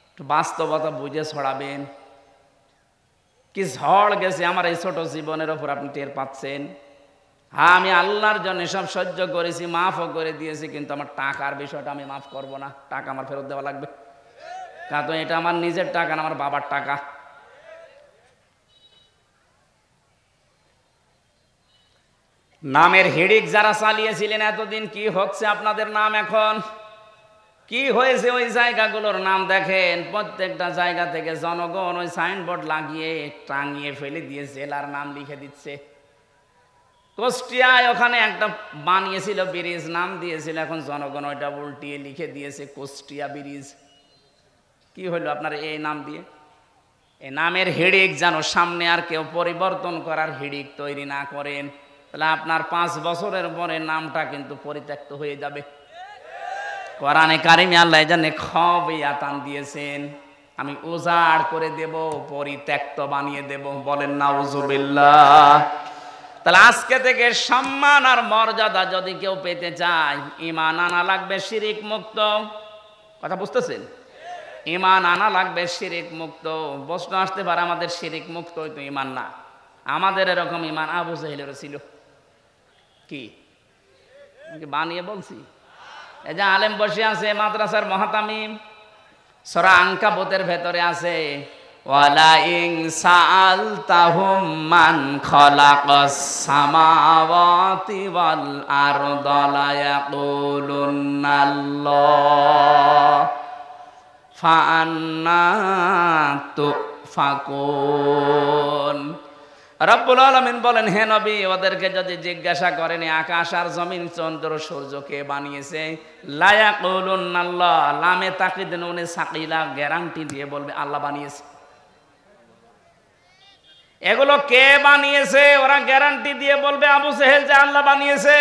একটু বাস্তবতা বুঝে ছড়াবেন। কি ঝড় গেছে আমার এই ছোট জীবনের ওপর, আপনি টের পাচ্ছেন। হ্যাঁ, আমি আল্লাহর জন্য সব সহ্য করেছি, মাফও করে দিয়েছি, কিন্তু আমার টাকার বিষয়টা আমি মাফ করব না। টাকা আমার ফেরত দেওয়া লাগবে, কারণ এটা আমার নিজের টাকা না, আমার বাবার টাকা। নামের হিড়িক যারা চালিয়েছিলেন এতদিন, কি হচ্ছে আপনাদের নাম এখন? কি হয়েছে ওই জায়গাগুলোর নাম দেখেন, প্রত্যেকটা জায়গা থেকে জনগণ ওই সাইনবোর্ড লাগিয়ে টাঙিয়ে ফেলে দিয়ে জেলার নাম লিখে দিচ্ছে। কুষ্টিয়ায় ওখানে একটা বানিয়েছিল ব্রিজ, নাম দিয়েছিল, এখন জনগণ ওইটা উল্টিয়ে লিখে দিয়েছে কুষ্টিয়া ব্রিজ। কি হলো আপনার এই নাম দিয়ে? এই নামের হিড়িক যেন সামনে আর কেউ পরিবর্তন করার হিড়িক তৈরি না করেন, তাহলে আপনার 5 বছরের পরে নামটা কিন্তু পরিত্যক্ত হয়ে যাবে। কোরআনে কারিমে আল্লাহ জানে খবিয়াতান দিয়েছেন, আমি উজাড় করে দেব, পরিত্যক্ত বানিয়ে দেব। বলেন নাউজুবিল্লাহ। তাহলে আজকে থেকে সম্মান আর মর্যাদা যদি কেউ পেতে চায়, ঈমান আনা লাগবে শিরিক মুক্ত। কথা বুঝতেছেন? ঈমান আনা লাগবে শিরিক মুক্ত। প্রশ্ন আসতে পারে আমাদের শিরিক মুক্ত হয়তো ঈমান না, আমাদের এরকম ঈমান আবু জাহেলেরও ছিল। কি বানিয়ে বলছি? এই যে আলেম বসে আছে মাদ্রাসার মুহতামিম, সূরা আনকাবুতের ভেতরে আছে ওয়ালা ইন সাআলতাহুম মান খালাকাস সামাওয়াতি ওয়াল আরদা লা ইয়াকুলুনাল্লাহ ফাআন্না তুফাকুন। রব্বুল আলামিন বলেন, হে নবী, ওদেরকে যদি জিজ্ঞাসা করেন আকাশ আর জমিন চন্দ্র সূর্য কে বানিয়েছে, লা ইয়াকুলুনাল্লাহ, লামে তাকিদ নুনে সাকিলা, গ্যারান্টি দিয়ে বলবে আল্লাহ বানিয়েছে। এগুলো কে বানিয়েছে? ওরা গ্যারান্টি দিয়ে বলবে আবু জেহেল যে আল্লাহ বানিয়েছে।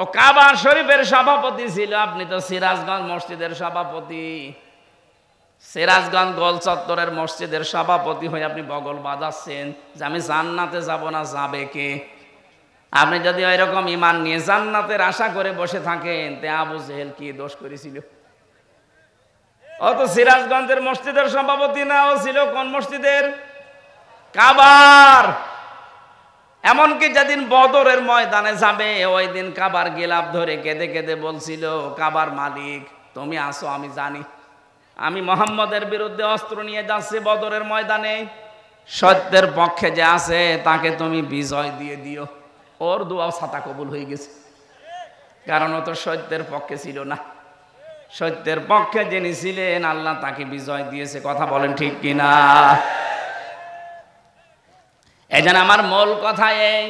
ও কাবা শরীফের সভাপতি ছিল, আপনি তো সিরাজগঞ্জ মসজিদের সভাপতি, সিরাজগঞ্জ গোল চত্বরের মসজিদের সভাপতি হয়ে আপনি বগল বাজাচ্ছেন যে আমি জান্নাতে যাব না, যাবে কে? আপনি যদি ওই রকম ঈমান নিয়ে জান্নাতের আশা করে বসে থাকেন, তে আবু জেহেল কি দোষ করেছিল? ও তো সিরাজগঞ্জের মসজিদের সভাপতি না, ও ছিল কোন মসজিদের? কাবার। এমনকি যেদিন বদরের ময়দানে যাবে, ওই দিন কাবার গিলাফ ধরে কেঁদে কেঁদে বলছিল, কাবার মালিক তুমি আসো, আমি জানি আমি মুহাম্মদের বিরুদ্ধে অস্ত্র নিয়ে যাচ্ছি বদরের ময়দানে, সত্যের পক্ষে যে আছে তাকে তুমি বিজয় দিয়ে দিও। ওর দোয়া ছাতা কবুল হয়ে গেছে, কারণ ও তো সত্যের পক্ষে ছিল না। সত্যের পক্ষে যিনি ছিলেন আল্লাহ তাকে বিজয় দিয়েছে। কথা বলেন ঠিক কিনা? এজন্য আমার মূল কথা এই,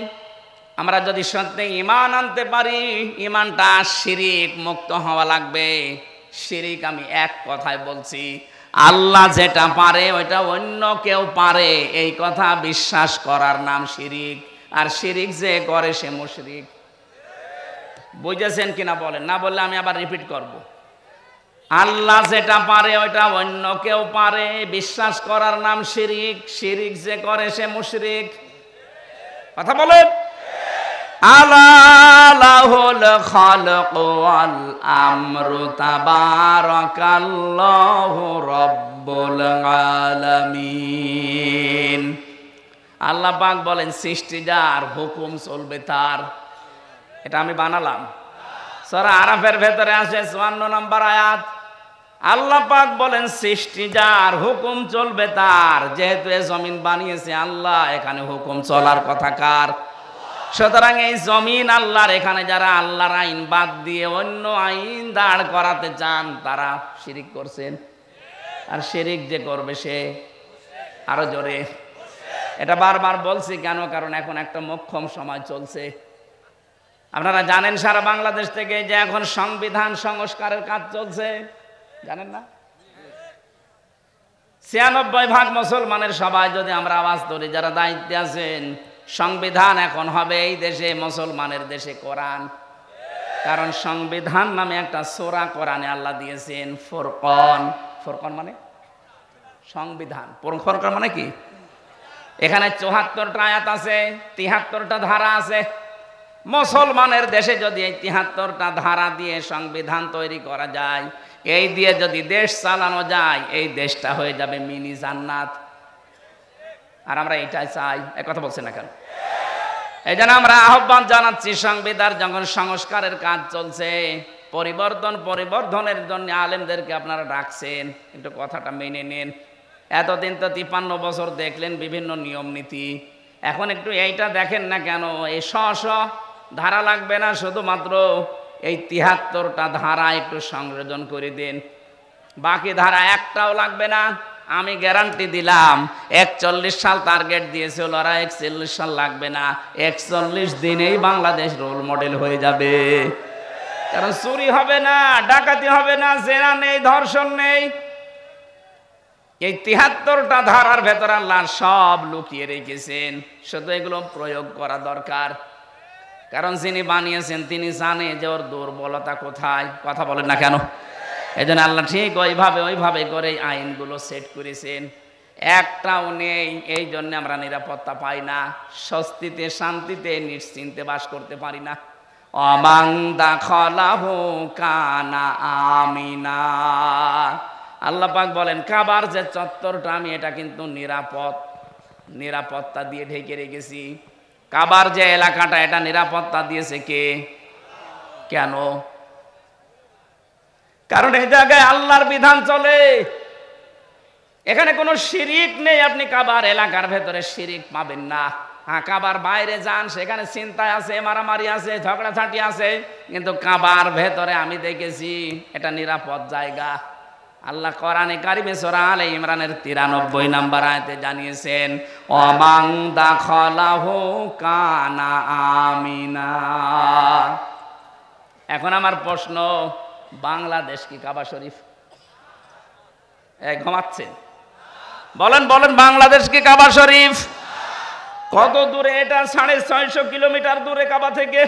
আমরা যদি সত্যি ঈমান আনতে পারি, ঈমানটা শিরিক মুক্ত হওয়া লাগবে। শিরিক আমি এক কথায় বলছি, আল্লাহ যেটা পারে ওইটা অন্য কেউ পারে, এই কথা বিশ্বাস করার নাম শিরিক। আর শিরিক যে করে সে মুশরিক। বুঝেছেন কিনা বলেন? না বললে আমি আবার রিপিট করব। আল্লাহ যেটা পারে ওইটা অন্য কেউ পারে, বিশ্বাস করার নাম শিরিক। শিরিক যে করে সে মুশরিক। কথা বলেন। আলা লাহুল খালকু ওয়াল আমরু তাবারাকাল্লাহু রাব্বুল আলামিন। আল্লাহ পাক বলেন সৃষ্টি যার, হুকুম চলবে তার। এটা আমি বানালাম। সূরা আরাফের ভেতরে আছে 54 নম্বর আয়াত। আল্লাহ পাক বলেন সৃষ্টি যার, হুকুম চলবে তার। যেহেতু এই জমিন বানিয়েছে আল্লাহ, এখানে হুকুম চলার কথা কার? সুতরাং এই জমিন আল্লাহর, এখানে যারা আল্লাহর আইন বাদ দিয়ে অন্য আইন দাঁড় করাতে চান তারা শিরিক করছেন। আর শিরিক যে করবে সে আরো জোরে। এটা বারবার বলছি কেন? কারণ এখন একটা মোক্ষম সময় চলছে। আপনারা জানেন সারা বাংলাদেশ থেকে যে এখন সংবিধান সংস্কারের কাজ চলছে, জানেন না? 96% মুসলমানের সবাই যদি আমরা আওয়াজ ধরি, যারা দায়িত্বে আছেন, সংবিধান এখন হবে এই দেশে মুসলমানের দেশে কোরআন। কারণ সংবিধান নামে একটা সূরা কোরআনে আল্লাহ দিয়েছেন, ফুরকান। ফুরকান মানে সংবিধান। ফুরকান মানে কি? এখানে 74টা আয়াত আছে, 73টা ধারা আছে। মুসলমানের দেশে যদি এই 73টা ধারা দিয়ে সংবিধান তৈরি করা যায়, এই দিয়ে যদি দেশ চালানো যায়, এই দেশটা হয়ে যাবে মিনি জান্নাত। আর আমরা এটাই চাই। এক কথা বলছেন না কেন? এই জন্য আমরা আহ্বান জানাচ্ছি, সংবিধান যখন সংস্কারের কাজ চলছে, পরিবর্ধনের জন্য আলেমদেরকে আপনারা ডাকছেন, একটু কথাটা মেনে নেন। এতদিন তো 53 বছর দেখলেন বিভিন্ন নিয়ম নীতি, এখন একটু এইটা দেখেন না কেন? এই ধারা লাগবে না, শুধুমাত্র এই ৭৩টা ধারা একটু সংযোজন করে দিন, বাকি ধারা একটাও লাগবে না। আমি গ্যারান্টি দিলাম ৪১ সাল টার্গেট দিয়েছিল, ওরা ৪১ সাল লাগবে না, ৪১ দিনেই বাংলাদেশ রোল মডেল হয়ে যাবে। কারণ চুরি হবে না, ডাকাতি হবে না, জেনা নেই, ধর্ষণ নেই। এই ৭৩টা ধারার ভেতর আল্লাহ সব লুকিয়ে রেখেছেন, শুধু এগুলো প্রয়োগ করা দরকার। কারণ যিনি বানিয়েছেন তিনি জানে যে ওর দুর্বলতা কোথায়। কথা বলেন না কেন? এই জন্য আল্লাহ ঠিক ওইভাবে করে আইনগুলো সেট করেছেন, একটাও নেই। এই জন্য আমরা নিরাপত্তা পাই না, স্বস্তিতে শান্তিতে নিশ্চিন্তে বাস করতে পারি না। অমাং দাখালাহু কানা আমিনা। আল্লাহ পাক বলেন কাবার যে চত্বরটা আমি এটা কিন্তু নিরাপত্তা দিয়ে ঢেকে রেখেছি। কাবার যে এলাকাটা এটা নিরাপত্তা দিয়েছে কে? কেন? কারণ এই জায়গায় আল্লাহর বিধান চলে, এখানে কোনো শিরিক নেই। আপনি কাবার এলাকার ভেতরে শিরিক পাবেন না। হ্যাঁ, কাবার বাইরে যান, সেখানে চিন্তায় আছে, মারামারি আছে, ঝগড়াঝাটি আছে, কিন্তু কাবার ভেতরে আমি দেখেছি এটা নিরাপদ জায়গা। আল্লাহ কোরআনে কারিমে সূরা আলে ইমরানের ৯৩ নম্বর আয়াতে জানিয়েছেন অমাং দাখালাহু কানা আমিনা। এখন আমার প্রশ্ন, বাংলাদেশ কি কাবা শরীফ? ঘুমাচ্ছেন? বলেন বাংলাদেশ কি কাবা শরীফ? কত দূরে এটা? ৬৫০ কিলোমিটার দূরে কাবা থেকে।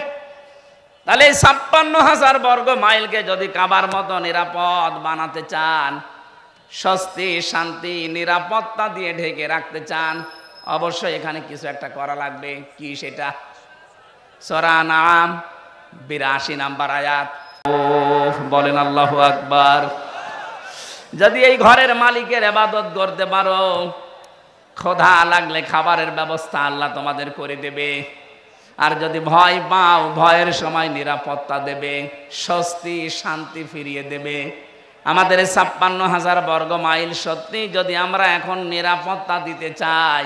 তাহলে ৫৬,০০০ বর্গ মাইলকে যদি কাবার মতো নিরাপদ বানাতে চান, স্বস্তি শান্তি নিরাপত্তা দিয়ে ঢেকে রাখতে চান, অবশ্যই এখানে কিছু একটা করা লাগবে। কি সেটা? সূরা আনআম ৮২ নম্বর আয়াত। বলেন আল্লাহু আকবার। যদি এই ঘরের মালিকের ইবাদত করতে পারো, ক্ষুধা লাগলে খাবারের ব্যবস্থা আল্লাহ তোমাদের করে দেবে। আর যদি ভয় পাও, ভয়ের সময় নিরাপত্তা দেবে, স্বস্তি শান্তি ফিরিয়ে দেবে। আমাদের ৫৬,০০০ বর্গ মাইল সত্যি যদি আমরা এখন নিরাপত্তা দিতে চাই,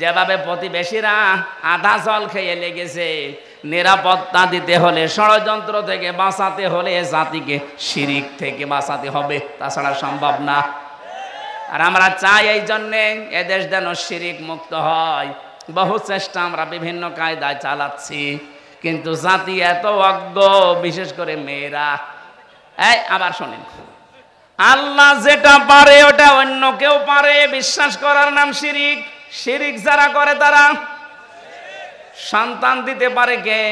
যেভাবে প্রতিবেশীরা আধা জল খেয়ে লেগেছে, নিরাপত্তা দিতে হলে, ষড়যন্ত্র থেকে বাঁচাতে হলে জাতিকে শিরিক থেকে বাঁচাতে হবে, তাছাড়া সম্ভব না। আর আমরা চাই এই জন্যে এদেশ যেন শিরিক মুক্ত হয়। বহু চেষ্টা আমরা বিভিন্ন কায়দায় চালাচ্ছি, কিন্তু জাতি এত অজ্ঞ, বিশেষ করে মেয়েরা। আবার শোনেন, আল্লাহ যেটা পারে ওটা অন্য কেউ পারে বিশ্বাস করার নাম শিরিক। শিরিক যারা করে তারা সন্তান দিতে পারে কে?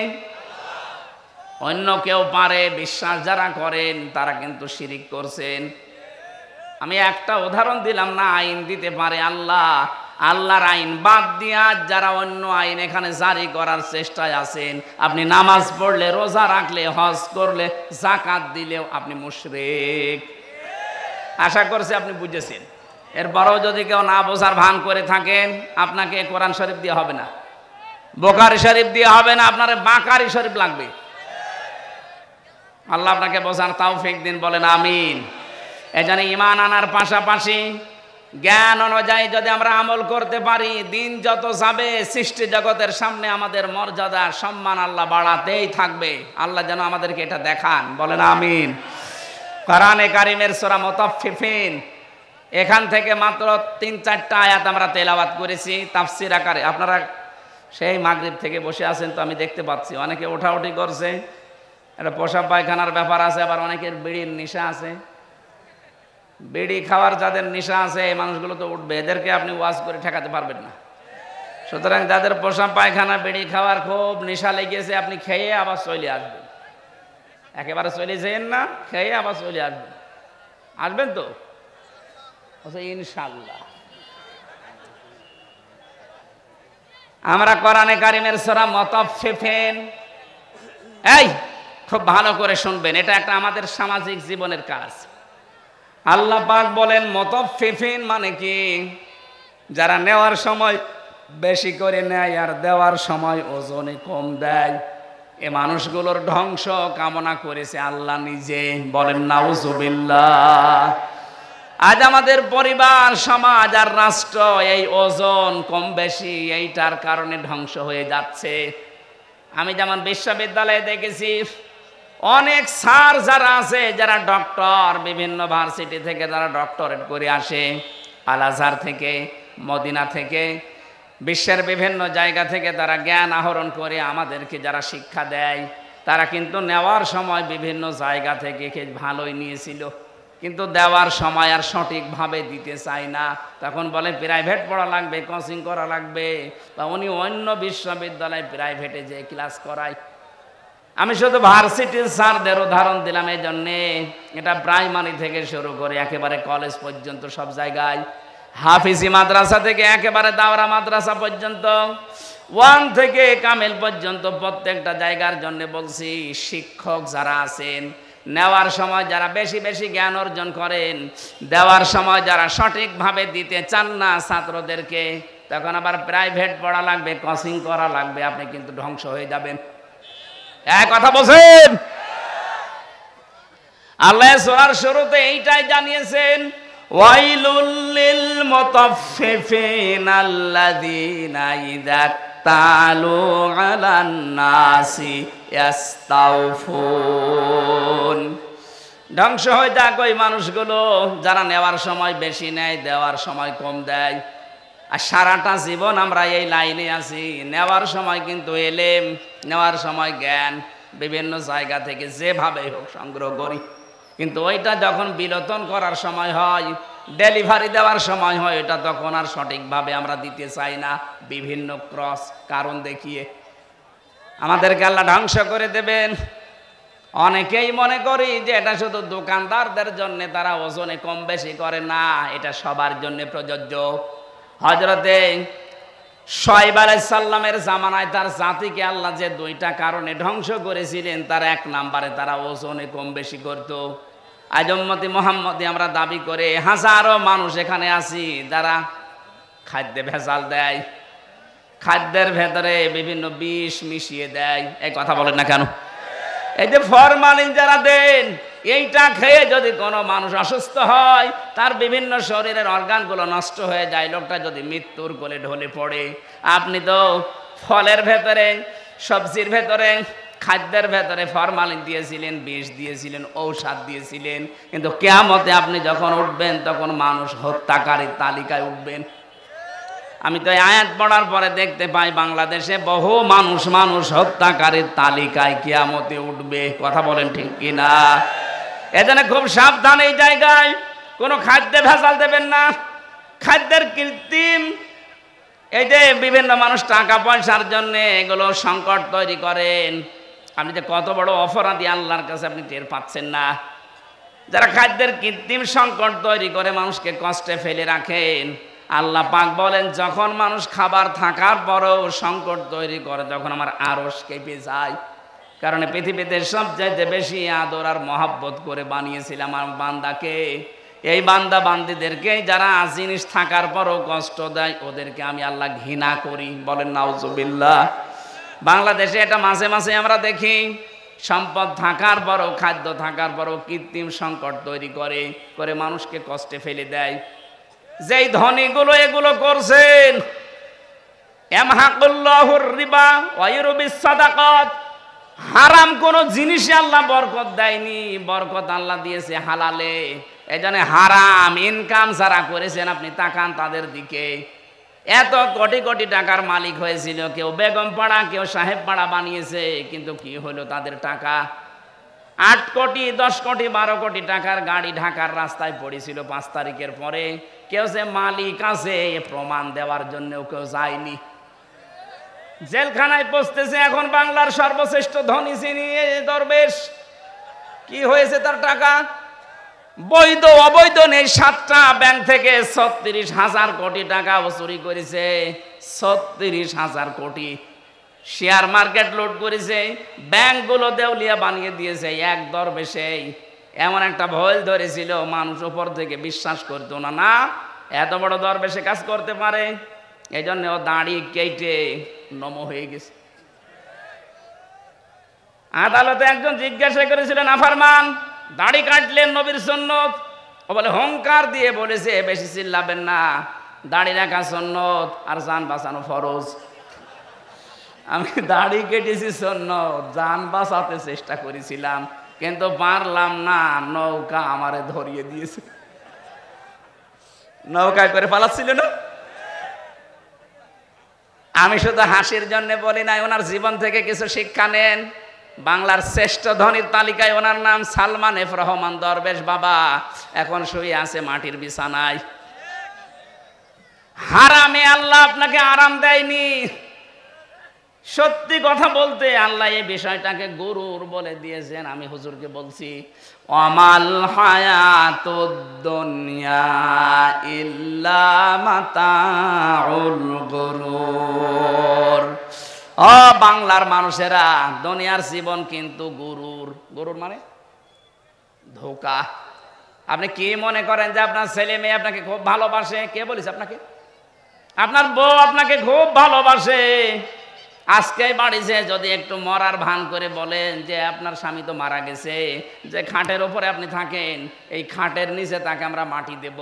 অন্য কেউ পারে। বিশ্বাস যারা করেন তারা কিন্তু শিরিক করছেন। আমি একটা উদাহরণ দিলাম না, আইন দিতে পারে আল্লাহ। আল্লাহর আইন বাদ দিয়া যারা অন্য আইন এখানে জারি করার চেষ্টায় আছেন, আপনি নামাজ পড়লে, রোজা রাখলে, হজ করলে, যাকাত দিলেও আপনি মুশরিক। আশা করছি আপনি বুঝেছেন। এরপরেও যদি কেউ না বোঝার ভান করে থাকেন, আপনাকে কোরআন শরীফ দিয়ে হবে না, বুখারী শরীফ দিয়ে হবে না, আপনার বাকারি শরীফ লাগবে। আল্লাহ আপনাকে বোঝার তৌফিক দিন, বলেন আমিন। এজন্য ঈমান আনার পাশাপাশি জ্ঞান অনুযায়ী যদি আমরা আমল করতে পারি, দিন যত যাবে সৃষ্টি জগতের সামনে আমাদের মর্যাদা সম্মান আল্লাহ বাড়াতেই থাকবে। আল্লাহ যেন আমাদেরকে এটা দেখান, বলেন আমিন। কোরআনে কারিমের সূরা মুতাফফিফিন, এখান থেকে মাত্র ৩-৪টা আয়াত আমরা তেলাওয়াত করেছি তাফসীর আকারে। আপনারা সেই মাগরিব থেকে বসে আছেন তো, আমি দেখতে পাচ্ছি অনেকে ওঠাউঠি করছে। এটা পেশাব পায়খানার ব্যাপার আছে, আবার অনেকের বিড়ির নেশা আছে। বিড়ি খাওয়ার যাদের নেশা আছে, এই মানুষগুলো তো উঠবে, এদেরকে আপনি ওয়াজ করে ঠেকাতে পারবেন না। সুতরাং যাদের পেশাব পায়খানা, বিড়ি খাওয়ার খুব নেশা লেগেছে, আপনি খেয়ে আবার চলে আসবেন। একেবারে চলে যেন না, খেয়ে আবার চলে আসবেন। আসবেন তো ইনশাআল্লাহ। আমরা কোরআনে কারিমের সূরা মুতাফফিফিন, এই খুব ভালো করে শুনবেন, এটা একটা আমাদের সামাজিক জীবনের কাজ। আল্লাহ পাক বলেন মুতাফফিফিন মানে কি? যারা নেওয়ার সময় বেশি করে নেয় আর দেওয়ার সময় ওজনে কম দেয়, এ মানুষগুলোর ধ্বংস কামনা করেছে আল্লাহ নিজে, বলেন নাউজুবিল্লাহ। আজ আমাদের পরিবার, সমাজ আর রাষ্ট্র এই ওজন কম বেশি এইটার কারণে ধ্বংস হয়ে যাচ্ছে। আমি যেমন বিশ্ববিদ্যালয়ে দেখেছি, অনেক স্যার যারা আছে, যারা ডক্টর, বিভিন্ন ভার্সিটি থেকে যারা ডক্টরেট করে আসে, আল আজহার থেকে, মদিনা থেকে, বিশ্বের বিভিন্ন জায়গা থেকে তারা জ্ঞান আহরণ করে আমাদেরকে যারা শিক্ষা দেয়, তারা কিন্তু নেওয়ার সময় বিভিন্ন জায়গা থেকে ভালোই নিয়েছিল, কিন্তু দেওয়ার সময় আর সঠিকভাবে দিতে চায় না। তখন বলে প্রাইভেট পড়া লাগবে, কোচিং করা লাগবে, বা উনি অন্য বিশ্ববিদ্যালয় প্রাইভেটে যে ক্লাস করায়। আমি শুধু ভার্সিটির স্যারদের উদাহরণ দিলাম এই জন্যে, এটা প্রাইমারি থেকে শুরু করে একেবারে কলেজ পর্যন্ত সব জায়গায়, হাফিজি মাদ্রাসা থেকে একেবারে দাওরা মাদ্রাসা পর্যন্ত, 1 থেকে কামেল পর্যন্ত প্রত্যেকটা জায়গার জন্য বলছি, শিক্ষক যারা আছেন, নেওয়ার সময় যারা বেশি বেশি জ্ঞান অর্জন করেন, দেওয়ার সময় যারা সঠিকভাবে দিতে চান না ছাত্রদেরকে, তখন আবার প্রাইভেট পড়া লাগবে, কোচিং করা লাগবে, আপনি কিন্তু ধ্বংস হয়ে যাবেন। এক কথা বলছেন। আল্লাহ সূরার শুরুতে এইটাই জানিয়েছেন, ওয়াইলুল লিল মুতাফফিফিন আল্লাযীনা ইযা তালু আলান নাসি ইস্তাওফুন। ধ্বংস হয়ে যাক ওই মানুষগুলো যারা নেওয়ার সময় বেশি নেয়, দেওয়ার সময় কম দেয়। আর সারাটা জীবন আমরা এই লাইনে আছি, নেওয়ার সময় কিন্তু এলেম, নেওয়ার সময় জ্ঞান বিভিন্ন জায়গা থেকে যেভাবে হোক সংগ্রহ করি, কিন্তু ওইটা যখন বিলোতন করার সময় হয়, ডেলিভারি দেওয়ার সময় হয়, এটা তখন আর সঠিকভাবে আমরা দিতে চাই না, বিভিন্ন ক্রস কারণ দেখিয়ে আমাদেরকে আল্লাহ ধ্বংস করে দেবেন। অনেকেই মনে করি যে এটা শুধু দোকানদারদের জন্য, তারা ওজনে কম বেশি করে না, এটা সবার জন্য প্রযোজ্য। হযরতে শুআয়ব আলাইহিস সালামের জামানায় তার জাতিকে আল্লাহ যে 2টা কারণে ধ্বংস করেছিলেন, তার 1 নম্বরে তারা ওজনে কম বেশি করত। আজ উম্মতি মুহাম্মদী আমরা দাবি করে হাজারো মানুষ এখানে আছি যারা খাদ্যে ভেজাল দেয়, খাদ্যের ভেতরে বিভিন্ন বিষ মিশিয়ে দেয়। এই কথা বলেন না কেন? এই যে ফরমালিন যারা দেন, এইটা খেয়ে যদি কোনো মানুষ অসুস্থ হয়, তার বিভিন্ন শরীরের অর্গানগুলো নষ্ট হয়ে যায়, লোকটা যদি মৃত্যুর কোলে ঢলে পড়ে। আপনি তো ফলের ভেতরে, সবজির ভেতরে, খাদ্যের ভেতরে ফরমালিন দিয়েছিলেন, বিষ দিয়েছিলেন, ঔষধ দিয়েছিলেন, কিন্তু কিয়ামতে আপনি যখন উঠবেন তখন মানুষ হত্যাকারীর তালিকায় উঠবেন। আমি তো এই আয়াত পড়ার পরে দেখতে পাই বাংলাদেশে বহু মানুষ হত্যাকারীর তালিকায় কিয়ামতে উঠবে। কথা বলেন ঠিক কিনা? এজন্য খুব সাবধান এই জায়গায়, কোনো খাদ্যে ভেজাল দেবেন না। খাদ্যের কৃত্রিম, এই যে বিভিন্ন মানুষ টাকা পয়সার জন্য এগুলো সংকট তৈরি করেন, আপনি যে কত বড় অপরাধী আল্লাহর কাছে আপনি টের পাচ্ছেন না। যারা খাদ্যের কৃত্রিম সংকট তৈরি করে মানুষকে কষ্টে ফেলে রাখেন, আল্লাহ পাক বলেন যখন মানুষ খাবার থাকার পরেও সংকট তৈরি করে, তখন আমার আরশ কেঁপে যায়। কারণ পৃথিবীতে সবচাইতে বেশি আদর আর মহব্বত করে বানিয়েছিলাম আমার বান্দাকে। এই বান্দা বান্দিদেরকে যারা জিনিস থাকার পরও কষ্ট দেয়, ওদেরকে আমি আল্লাহ ঘৃণা করি। বলেন নাউজুবিল্লাহ। বাংলাদেশে এটা মাঝে মাঝে আমরা দেখি, সম্পদ থাকার পরও, খাদ্য থাকার পরও কৃত্রিম সংকট তৈরি করে মানুষকে কষ্টে ফেলে দেয়। যেই ধনীগুলো এগুলো করছেন, ইয়ামহাকুল্লাহুর রিবা ওয়া ইউরবিস সাদাকাত, হারাম কোন জিনিসে আল্লাহ বরকত দেয়নি, বরকত আল্লাহ দিয়েছে হালালে। এজন্য হারাম ইনকাম যারা করেছেন, আপনি তাকান তাদের দিকে। এত কোটি কোটি টাকার মালিক হয়েছিল, কেউ বেগম পাড়া, কেউ সাহেব পাড়া বানিয়েছে, কিন্তু কি হলো তাদের টাকা? 8 কোটি, 10 কোটি, 12 কোটি টাকার গাড়ি ঢাকার রাস্তায় পড়েছিল 5 তারিখের পরে। কেউ যে মালিক আছে প্রমাণ দেওয়ার জন্য কেউ যায়নি, জেলখানায় পৌঁছতেছে। এখন বাংলার সর্বশ্রেষ্ঠ ধনী যিনি দরবেশ, কি হয়েছে তার টাকা? বৈধ অবৈধ নেই, 7টা ব্যাংক থেকে 36,000 কোটি টাকা চুরি করেছে। 36,000 কোটি। শেয়ার মার্কেট লুট করেছে, ব্যাংকগুলো দেউলিয়া বানিয়ে দিয়েছে। এক দরবেশে এমন একটা ভয় ধরেছিল, মানুষ উপর থেকে বিশ্বাস করতো না, না এত বড় দরবেশে কাজ করতে পারে। এই জন্য ও দাড়ি কেটে নম হয়ে গেছে। আদালতে একজন জিজ্ঞাসা করেছিলেন, নাফরমান দাড়ি কাটলেন নবীর সুন্নত? ও বলে হুঙ্কার দিয়ে বলেছে, বেশি চিল্লাবেন না, দাড়ি রাখা সুন্নত আর জান বাঁচানো ফরজ। আমি দাড়ি কেটেছি শূন্য, জান বাঁচাতে চেষ্টা করেছিলাম কিন্তু পারলাম না, নৌকা আমারে ধরিয়ে দিয়েছে। নৌকায় করে পালাচ্ছিল না। আমি শুধু হাসির জন্য বলি নাই, ওনার জীবন থেকে কিছু শিক্ষা নেন। বাংলার শ্রেষ্ঠ ধনীর তালিকায় ওনার নাম সালমান এফ রহমান দরবেশ বাবা, এখন শুয়ে আছে মাটির বিছানায়। হারামে আল্লাহ আপনাকে আরাম দেয়নি। সত্যি কথা বলতে আল্লাহ এই বিষয়টাকে গুরুর বলে দিয়েছেন। আমি হুজুরকে বলছি, অমাল হায়াতুদ দুনিয়া ইল্লা মাতাউল গুরুর। ও বাংলার মানুষেরা, দুনিয়ার জীবন কিন্তু গুরুর। গুরুর মানে ধোঁকা। আপনি কি মনে করেন যে আপনার ছেলে মেয়ে আপনাকে খুব ভালোবাসে? কে বলেছে আপনাকে? আপনার বউ আপনাকে খুব ভালোবাসে। আজকে বাড়িতে যদি একটু মরার ভান করে বলেন যে আপনার স্বামী তো মারা গেছে, যে খাটের উপরে আপনি থাকেন, এই খাটের নিচে তাকে আমরা মাটি দেব,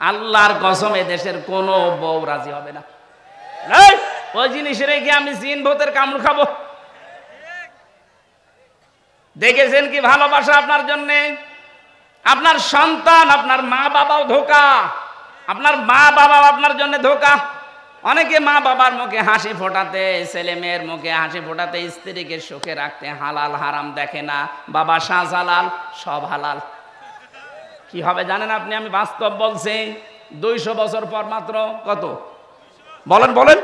আল্লাহর কসম এ দেশের কোনো বউ রাজি হবে না। ওই জিনিস রেখে আমি জিন ভূতের কামড় খাবো? দেখেছেন কি ভালোবাসা আপনার জন্যে? আপনার সন্তান, আপনার মা বাবাও ধোঁকা, আপনার মা বাবাও আপনার জন্য ধোঁকা। অনেকে মা বাবার মুখে হাসি ফোটাতে, ছেলে মেয়ের মুখে হাসি ফোটাতে, স্ত্রীকে সুখে রাখতে হালাল হারাম দেখে না। বাবা শাহজালাল, সব হালাল। কি হবে জানেন আপনি? আমি বাস্তব বলছি। 200 বছর পর, মাত্র কত বলেন বলেন,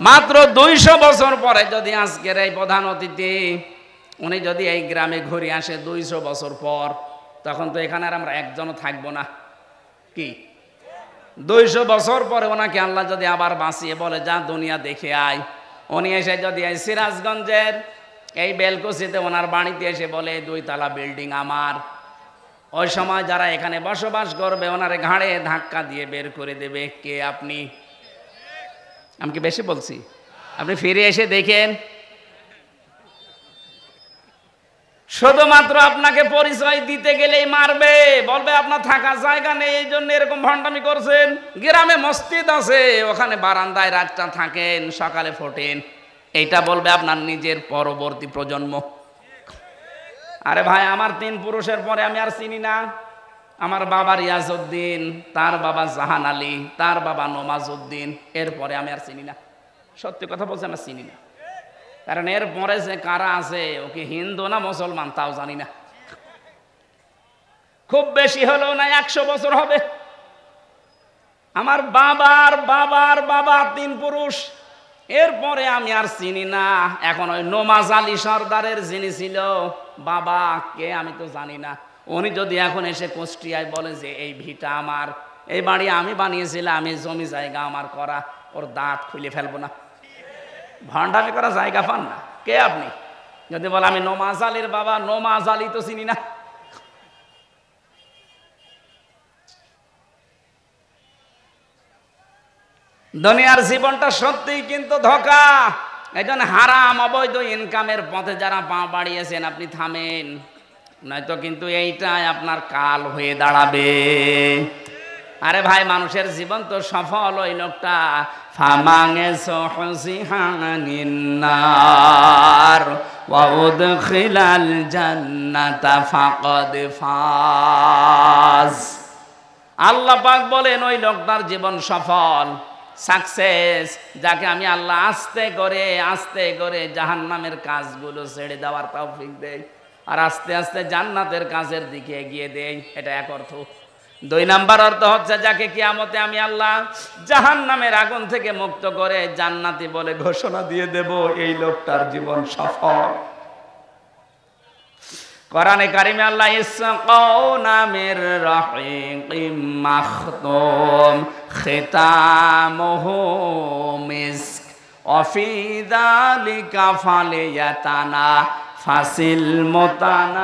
মাত্র 200 বছর পরে যদি আজকের এই প্রধান অতিথি উনি যদি এই গ্রামে ঘুরে আসে 200 বছর পর, তখন তো এখানে আর আমরা একজনও থাকবো না। কি 200 বছর পরে ওনাকে আল্লাহ যদি আবার বাঁচিয়ে বলে যা দুনিয়া দেখে আয়, উনি এসে যদি এই সিরাজগঞ্জের এই বেলকুচিতে ওনার বাড়িতে এসে বলে 2 তলা বিল্ডিং আমার, ওই সময় যারা এখানে বসবাস করবে ওনার ঘাড়ে ধাক্কা দিয়ে বের করে দেবে। কে আপনি? আমি কি বেশি বলছি? আপনি ফিরে এসে দেখেন, শুধুমাত্র আপনাকে পরিচয় দিতে গেলেই মারবে, বলবে আপনার থাকার জায়গা নেই, এই জন্য এরকম ভণ্ডামি করছেন। গ্রামে মসজিদ আছে, ওখানে বারান্দায় রাতটা থাকেন, সকালে ফোটেন, এইটা বলবে আপনার নিজের পরবর্তী প্রজন্ম। আরে ভাই, আমার 3 পুরুষের পরে আমি আর চিনি না। আমার বাবা রিয়াজউদ্দিন, তার বাবা জাহান আলী, তার বাবা নমাজউদ্দিন, এরপরে আমি আর চিনি না। সত্যি কথা বলছি, আমরা চিনি না। কারণ এর পরে যে কারা আছে, ওকে হিন্দু না মুসলমান তাও জানি না। খুব বেশি হলেও না 100 বছর হবে। আমার বাবার বাবার বাবা 3 পুরুষ, এরপরে আমি আর চিনি না। এখন ওই নমাজ আলী সর্দারের যিনি ছিল বাবা, কে আমি তো জানি না। উনি যদি এখন এসে কুষ্টিয়ায় বলে যে এই ভিটা আমার, এই বাড়ি আমি বানিয়েছিলাম, আমি জমি জায়গা আমার করা, ওর দাঁত খুলে ফেলবো না। ভণ্ডামি করা জায়গা পান না। কে আপনি? যদি বলে আমি নমাজ আলীর বাবা, নমাজ আলী তো চিনি না। দুনিয়ার জীবনটা সত্যিই কিন্তু ধোঁকা। এই জন্য হারাম অবৈধ ইনকামের পথে যারা পা বাড়িয়েছেন আপনি থামেন, নয়তো কিন্তু এইটাই আপনার কাল হয়ে দাঁড়াবে। আরে ভাই, মানুষের জীবন তো সফল ওই লোকটা ফামাঙে সহসিহানিন্নার ওয়া উদখিলাল জান্নাতা ফাকাদ ফাজ। আল্লাহ পাক বলেন ওই লোকটার জীবন সফল, সাকসেস, যাকে আমি আল্লাহ আস্তে করে জাহান্নামের কাজগুলো ছেড়ে দেওয়ার তৌফিক দেই আর আস্তে আস্তে জান্নাতের কাজের দিকে এগিয়ে দেই। এটা এক অর্থ। 2 নাম্বার অর্থ হচ্ছে যাকে কিয়ামতে আমি আল্লাহ জাহান্নামের আগুন থেকে মুক্ত করে জান্নাতি বলে ঘোষণা দিয়ে দেব, এই লোকটার জীবন সফল। কোরআনে কারিমে আল্লাহ ইসকাউনা মির রাহিকিম মাখতুম খিতামুহু মিসক ওয়া ফি যালিকা ফালিয়াতানা ফাসিল মুতানাফিসুন।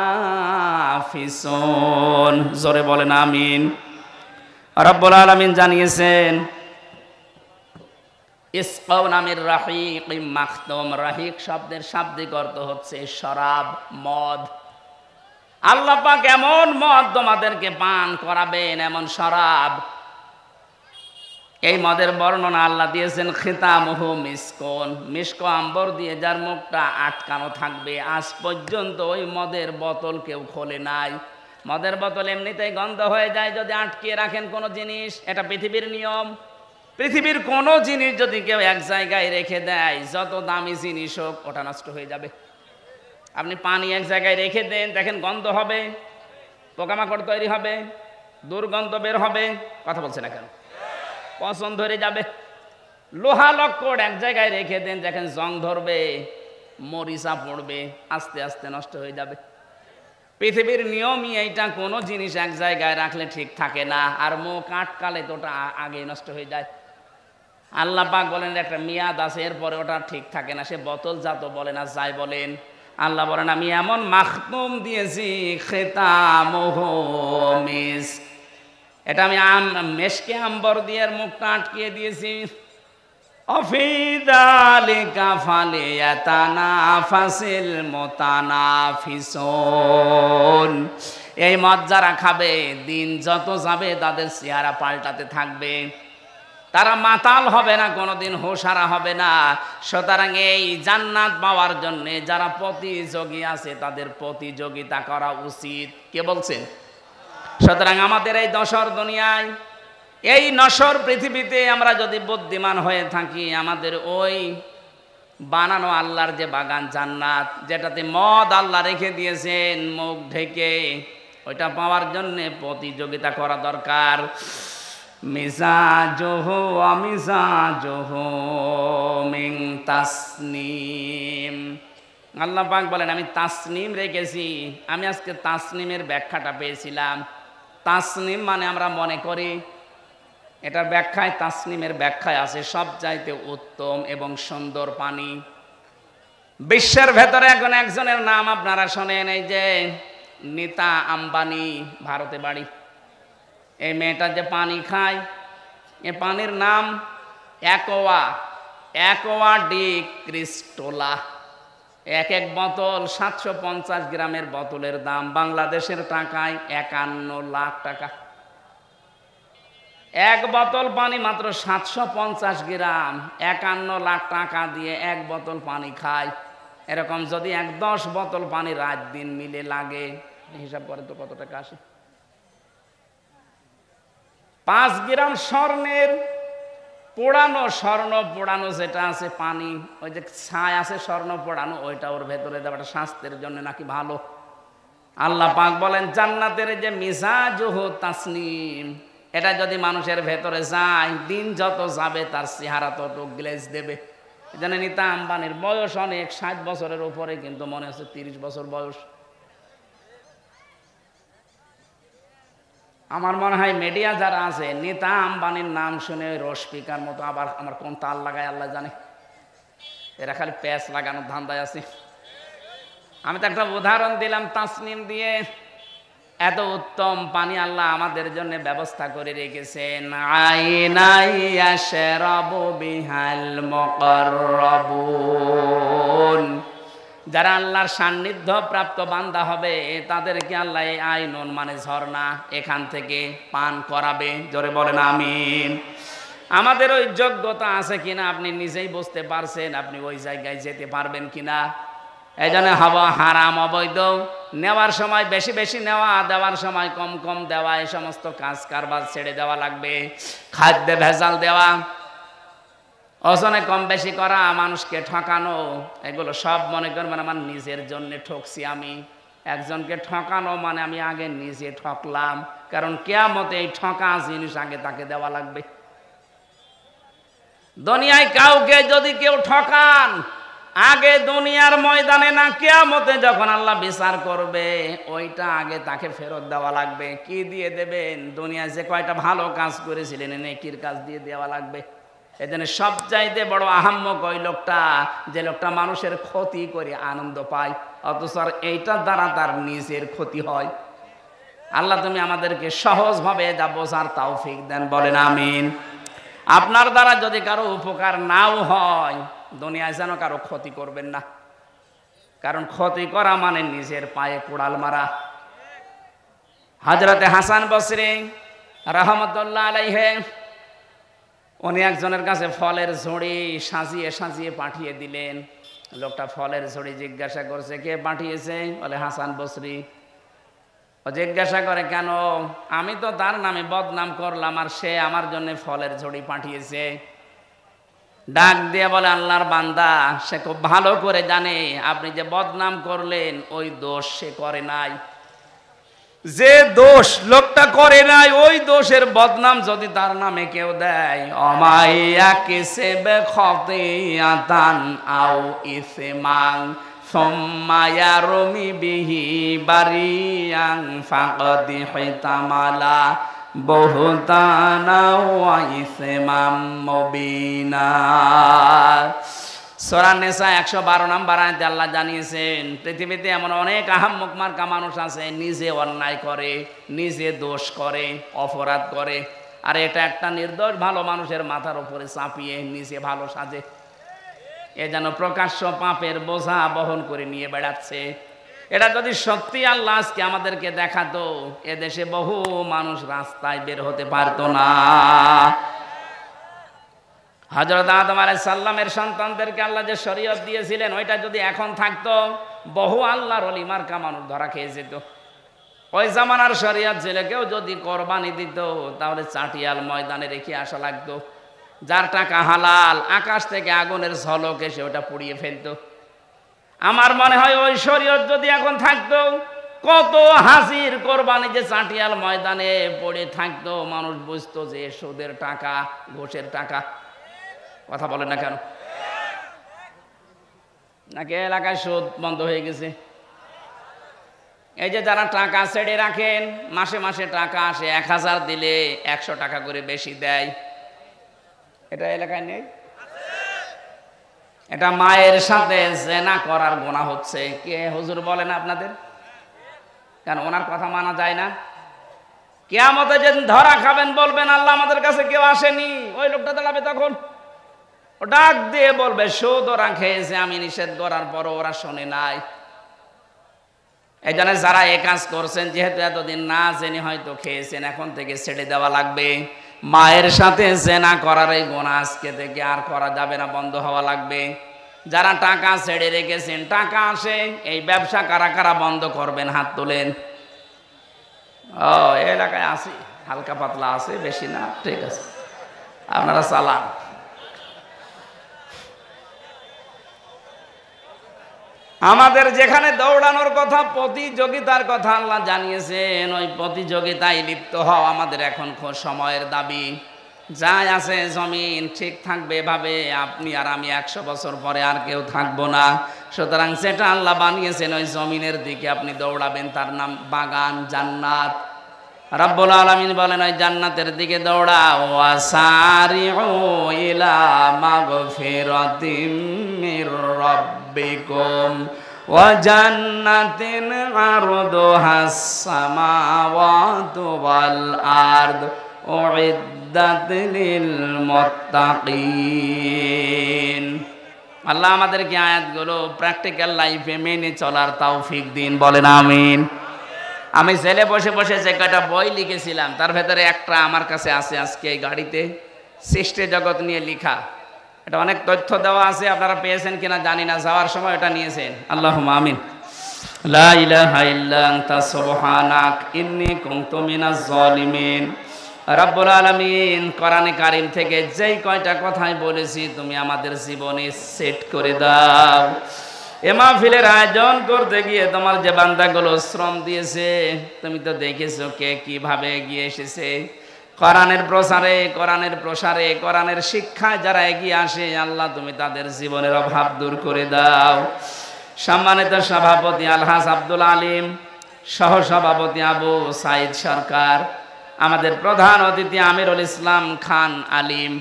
জোরে বলেন আমিন। রব্বুল আলামিন জানিয়েছেন ইসকাউনা মির রাহিকিম মাখতুম। রাহিক শব্দের শাব্দিক অর্থ হচ্ছে শরাব, মদ। আল্লাহ পাক এমন মদ তোমাদেরকে পান করাবেন, এমন শরাব এই মদের বর্ণনা আল্লাহ দিয়েছেন খিতামুহু মিসকন, মিস্ক আম্বর দিয়ে যার মুখটা আটকানো থাকবে। আজ পর্যন্ত ওই মদের বোতল কেউ খোলে নাই। মদের বোতল এমনিতেই গন্ধ হয়ে যায় যদি আটকিয়ে রাখেন কোনো জিনিস, এটা পৃথিবীর নিয়ম। পৃথিবীর কোনো জিনিস যদি কেউ এক জায়গায় রেখে দেয়, যত দামি জিনিস হোক, ওটা নষ্ট হয়ে যাবে। আপনি পানি এক জায়গায় রেখে দেন, দেখেন গন্ধ হবে, পোকামাকড় তৈরি হবে, দুর্গন্ধ বের হবে। কথা বলছে না কেন? পছন্দ ধরে যাবে। লোহা লক্কড় এক জায়গায় রেখে দেন, দেখেন জং ধরবে, মরিচা পড়বে, আস্তে আস্তে নষ্ট হয়ে যাবে। পৃথিবীর নিয়মই এইটা, কোনো জিনিস এক জায়গায় রাখলে ঠিক থাকে না, আর মুখ আটকালে তো ওটা আগে নষ্ট হয়ে যায়। আল্লাহ পাক বলেন একটা মেয়াদ আছে, এরপরে ওটা ঠিক থাকে না। সে বোতল জাত বলেন আর যাই বলেন, আল্লাহ বলেন আমি এমন মাখতুম দিয়েছি, খিতামুহু মিস্ক, এটা আমি মেশকে আম্বর দিয়ে মুখটা আটকিয়ে দিয়েছি। অফি যালিকা ফালিয়াতানাফাসিল মুতানাফিসুন, এই মদ যারা খাবে দিন যত যাবে তাদের চেহারা পাল্টাতে থাকবে, তারা মাতাল হবে না, কোনোদিন হোশারা হবে না। সুতরাং এই জান্নাত পাওয়ার জন্য যারা প্রতিযোগী আছে তাদের প্রতিযোগিতা করা উচিত। কে বলছেন? সুতরাং আমাদের এই দশর দুনিয়ায়, এই নশর পৃথিবীতে আমরা যদি বুদ্ধিমান হয়ে থাকি, আমাদের ওই বানানো আল্লাহর যে বাগান জান্নাত, যেটাতে মদ আল্লাহ রেখে দিয়েছেন মুখ ঢেকে, ওইটা পাওয়ার জন্যে প্রতিযোগিতা করা দরকার। মিজাজুহু ওয়া মিজাজুহু মিন তাসনিম, আল্লাহ পাক বলেন আমি তাসনিম রেখেছি। আমি আজকে তাসনিমের ব্যাখ্যাটা পেয়েছিলাম। তাসনিম মানে আমরা মনে করি, এটার ব্যাখ্যায়, তাসনিমের ব্যাখ্যায় আছে সবচাইতে উত্তম এবং সুন্দর পানি। বিশ্বের ভেতরে এখন একজনের নাম আপনারা শোনেন, এই যে নীতা আম্বানি, ভারতে বাড়ি। এই মেয়েটা যে পানি খায়, এ পানির নাম অ্যাকোয়া ডি ক্রিস্টোলা। এক এক বোতল 750 গ্রামের বোতলের দাম বাংলাদেশের টাকায় 51 লাখ টাকা। এক বোতল পানি মাত্র 750 গ্রাম, 51 লাখ টাকা দিয়ে এক বোতল পানি খায়। এরকম যদি 10 বোতল পানি রাত দিন মিলে লাগে, হিসাব করে তো কত টাকা আসে? 5 গ্রাম স্বর্ণের পোড়ানো, স্বর্ণ পোড়ানো যেটা আছে পানি, ওই যে ছাই আছে স্বর্ণ পোড়ানো, ওইটা ওর ভেতরে দেওয়াটা স্বাস্থ্যের জন্য নাকি ভালো। আল্লাহ পাক বলেন জান্নাতের যে মিজাজুহু তাসনিম, এটা যদি মানুষের ভেতরে যায়, দিন যত যাবে তার চেহারা তত গ্লেজ দেবে। এজন্য নীতা আম্বানির বয়স অনেক, 60 বছরের উপরে, কিন্তু মনে হচ্ছে 30 বছর বয়স। আমার মনে হয় মিডিয়া যারা আছে, নীতা আম্বানির নাম শুনে রসপিকার মতো আবার আমার কোন তাল লাগায় আল্লাহ জানে, এরা খালি প্যাচ লাগানোর ধান্দায় আছে। আমি তো একটা উদাহরণ দিলাম তাসনিম দিয়ে। এত উত্তম পানি আল্লাহ আমাদের জন্য ব্যবস্থা করে রেখেছেন। আইনাই ইয়াশরাবু বিহাল মুকাররাবুন, যারা আল্লাহর সান্নিধ্য প্রাপ্ত বান্দা হবে তাদেরকে আল্লাহ এই আইনুন মানে ঝর্ণা, এখান থেকে পান করাবে। জোরে বলেন আমিন। আমাদের ওই যোগ্যতা আছে কিনা আপনি নিজেই বুঝতে পারছেন, আপনি ওই জায়গায় যেতে পারবেন কিনা। এই জন্য হওয়া হারাম, অবৈধ, নেওয়ার সময় বেশি বেশি নেওয়া, দেওয়ার সময় কম কম দেওয়া, এই সমস্ত কাজ কারবার ছেড়ে দেওয়া লাগবে। খাদ্যে ভেজাল দেওয়া, ওজনে কম বেশি করা, মানুষকে ঠকানো, এগুলো সব মনে করবেন আমার নিজের জন্য ঠকছি আমি। একজনকে ঠকানো মানে আমি আগে নিজে ঠকলাম, কারণ কিয়ামতে এই ঠকা জিনিস আগে তাকে দেওয়া লাগবে। দুনিয়ায় কাউকে যদি কেউ ঠকান, আগে দুনিয়ার ময়দানে না, কিয়ামতে যখন আল্লাহ বিচার করবে, ওইটা আগে তাকে ফেরত দেওয়া লাগবে। কি দিয়ে দেবেন? দুনিয়ায় যে কয়টা ভালো কাজ করেছিলেন নেকির কাজ দিয়ে দেওয়া লাগবে। এজন্য সবচাইতে বড় আহাম্মক ওই লোকটা, যে লোকটা মানুষের ক্ষতি করে আনন্দ পায়, অথচ এইটার দ্বারা তার নিজের ক্ষতি হয়। আল্লাহ তুমি আমাদেরকে সহজভাবে যা বোঝার তৌফিক দেন, বলেন আমিন। আপনার দ্বারা যদি কারো উপকার নাও হয়, দুনিয়ায় যেন কারো ক্ষতি করবেন না, কারণ ক্ষতি করা মানে নিজের পায়ে কুড়াল মারা। হযরতে হাসান বসরি রাহমাতুল্লাহ আলাইহি উনি একজনের কাছে ফলের ঝুড়ি সাজিয়ে সাজিয়ে পাঠিয়ে দিলেন। লোকটা ফলের ঝুড়ি জিজ্ঞাসা করছে, কে পাঠিয়েছে? বলে হাসান বসরি। ও জিজ্ঞাসা করে, কেন? আমি তো তার নামে বদনাম করলাম, আর সে আমার জন্য ফলের ঝুড়ি পাঠিয়েছে। ডাক দিয়ে বলে, আল্লাহর বান্দা, সে খুব ভালো করে জানে আপনি যে বদনাম করলেন ওই দোষ সে করে নাই। যে দোষ লোকটা করে নাই, ওই দোষের বদনাম যদি তার নামে কেউ দেয়, অমাইয়া কিসেবে খতিয়াতান আও ইসমান সুম্মা রমি বিহি বারিয়ান ফাকাদ হিতামালা বুহতানা ওয়া ইসমাম মুবিনা। সূরা নিসা 112 নম্বর আয়াতে আল্লাহ জানিয়েছেন, পৃথিবীতে এমন অনেক আহাম্মক মার্কা মানুষ আছে, নিজে অন্যায় করে, নিজে দোষ করে, অপরাধ করে, আর এটা একটা নির্দোষ ভালো মানুষের মাথার উপরে চাপিয়ে নিজে ভালো সাজে। এ যেন প্রকাশ্য পাপের বোঝা বহন করে নিয়ে বেড়াচ্ছে। এটা যদি সত্যি আল্লাহ আজকে আমাদেরকে দেখাতো, এদেশে বহু মানুষ রাস্তায় বের হতে পারতো না। হযরত আদম আলাইহিস সালামের সন্তানদেরকে আল্লাহ যে শরীয়ত দিয়েছিলেন, ওইটা যদি এখন থাকতো, বহু আল্লাহর ওলি মার্কা মানুষ ধরা খেয়ে যেত। ওই জামানার শরীয়ত ছিল, কেউ যদি কোরবানি দিত তাহলে চাটিয়াল ময়দানে রেখে আসা লাগতো। যার টাকা হালাল, আকাশ থেকে আগুনের ঝলক এসে ওটা পুড়িয়ে ফেলতো। আমার মনে হয় ওই শরীয়ত যদি এখন থাকতো, কত হাসির কোরবানি যে চাটিয়াল ময়দানে পড়ে থাকতো, মানুষ বুঝতো যে সুদের টাকা, ঘুষের টাকা। কথা বলেন না কেন? নাকি এলাকায় সুদ বন্ধ হয়ে গেছে? এই যে যারা টাকা ছেড়ে রাখেন, মাসে মাসে টাকা আসে, 1000 দিলে 100 টাকা করে বেশি দেয়, এটা এলাকায় নেই? এটা মায়ের সাথে জেনা করার গুনাহ হচ্ছে। কে হুজুর বলেন আপনাদের? কেন ওনার কথা মানা যায় না? কিয়ামতে যেদিন ধরা খাবেন, বলবেন আল্লাহ আমাদের কাছে কেউ আসেনি, ওই লোকটা দাঁড়াবে তখন, ও ডাক দিয়ে বলবে সুদ ওরা খেয়েছে, আমি নিষেধ করার পরও ওরা শোনে নাই। এই জন্য যারা এ কাজ করছেন, যেহেতু এতদিন না জেনে হয়তো খেয়েছেন, এখন থেকে ছেড়ে দেওয়া লাগবে। মায়ের সাথে জেনা করার এই গুনাহ আজকে থেকে আর করা যাবে না, বন্ধ হওয়া লাগবে। যারা টাকা ছেড়ে রেখেছেন, টাকা আসে, এই ব্যবসা কারা কারা বন্ধ করবেন? হাত তোলেন। ও এলাকায় আছে, হালকা পাতলা আছে, বেশি না, ঠিক আছে, আপনারা চালান। আমাদের যেখানে দৌড়ানোর কথা, প্রতিযোগিতার কথা আল্লাহ জানিয়েছেন, ওই প্রতিযোগিতায় লিপ্ত হওয়া আমাদের এখন সময়ের দাবি। যাই আছে জমিন ঠিক থাকবে এভাবে, আপনি আর আমি 100 বছর পরে আর কেউ থাকবো না। সুতরাং যেটা আল্লাহ বানিয়েছেন ওই জমিনের দিকে আপনি দৌড়াবেন, তার নাম বাগান, জান্নাত। রব্বুল আলামিন বলেন, ওই জান্নাতের দিকে দৌড়াও। ওয়াসারিউ ইলা মাগফিরাতিম মির রাব্বিকুম ওয়া জান্নাতিন আরদুহাস সামাওয়াতু ওয়াল আরদ উইদ্দাত লিল মুত্তাকিন। আল্লাহ আমাদেরকে আয়াতগুলো প্র্যাকটিক্যাল লাইফে মেনে চলার তৌফিক দিন, বলেন আমিন। আমি জেলে বসে বসে যে কয়টা বই লিখেছিলাম, তার ভেতরে একটা আমার কাছে আছে আজকে এই গাড়িতে, সৃষ্টি জগৎ নিয়ে লেখা। এটা অনেক তথ্য দেওয়া আছে, আপনারা পেয়েছেন কিনা জানি না, যাওয়ার সময় এটা নিয়েছেন। আল্লাহুম্মা আমিন। লা ইলাহা ইল্লা আনতা সুবহানাক ইন্নী কুনতু মিনাজ জালিমিন। রব্বুল আলামিন কোরআনে কারীম থেকে যেই কয়টা কথাই বলেছি, তুমি আমাদের জীবনে সেট করে দাও। এ মাহফিলের আয়োজন করতে গিয়ে তোমার যে বান্দাগুলো শ্রম দিয়েছে, তুমি তো দেখেছো কে কিভাবে এগিয়ে এসেছে। কোরআনের প্রসারে, কোরআনের প্রসারে, কোরআনের শিক্ষায় যারা এগিয়ে আসে, আল্লাহ তুমি তাদের জীবনের অভাব দূর করে দাও। সম্মানিত সভাপতি আলহাজ আব্দুল আলিম, সহ সভাপতি আবু সাইদ সরকার, আমাদের প্রধান অতিথি আমিরুল ইসলাম খান আলিম,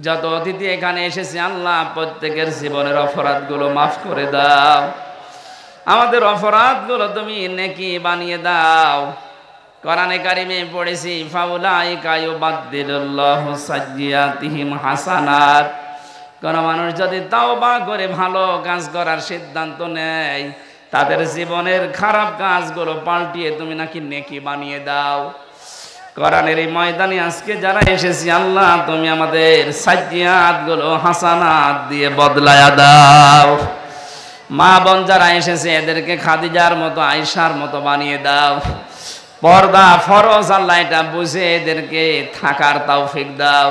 যত অতিথি এখানে এসেছে, আল্লাহ প্রত্যেকের জীবনের অপরাধগুলো মাফ করে দাও। আমাদের অপরাধগুলো তুমি নেকি বানিয়ে দাও। কোরআনে কারিমে পড়েছি, ফাউলাইকা ইউবাদদিলুল্লাহু সাইয়্যাতিহিম হাসানাত। কোন মানুষ যদি তাওবা করে ভালো কাজ করার সিদ্ধান্ত নেয়, তাদের জীবনের খারাপ কাজগুলো পাল্টিয়ে তুমি নাকি নেকি বানিয়ে দাও। কোরআনের এই ময়দানে আজকে যারা এসেছি আল্লাহ তুমি আমাদের সাজ্জিয়াত গুলো হাসানাত দিয়ে বদলায়া দাও। মা বোন যারা এসেছে এদেরকে খাদিজার মতো আয়েশার মতো বানিয়ে দাও। পর্দা ফরজ আল্লাহ এটা বুঝে এদেরকে থাকার তৌফিক দাও।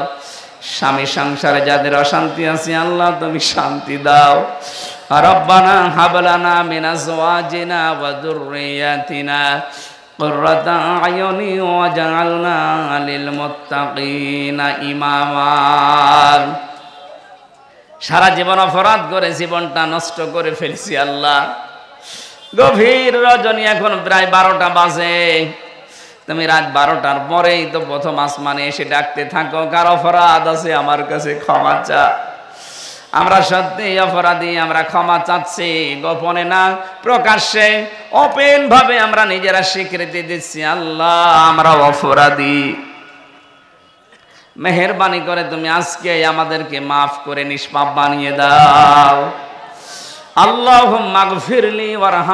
স্বামী সংসারে যাদের অশান্তি আছে আল্লাহ তুমি শান্তি দাও। রব্বানা হাবলানা মিন আজওয়াজিনা ওয়া যুররিয়াতিনা কুররাতা আয়ুনি ওয়াজআলনা লিল মুত্তাকিনা ইমামা। সারা জীবন অপরাধ করে জীবনটা নষ্ট করে ফেলেছি আল্লাহ। গভীর রজনী, এখন প্রায় 12টা বাজে। তুমি রাত 12টার পরেই তো প্রথম আসমানে এসে ডাকতে থাকো, কার অপরাধ আছে আমার কাছে ক্ষমা চা। আমরা সত্যি অপরাধী, আমরা ক্ষমা চাচ্ছি, গোপনে না প্রকাশ্যে ওপেন ভাবে আমরা নিজেরা স্বীকৃতি দিচ্ছি আল্লাহ আমরা অপরাধী। মেহেরবানি করে তুমি আজকে আমাদেরকে মাফ করে নিষ্পাপ বানিয়ে দাও। আল্লাহুম্মা গফিরলি ওয়ারহাম।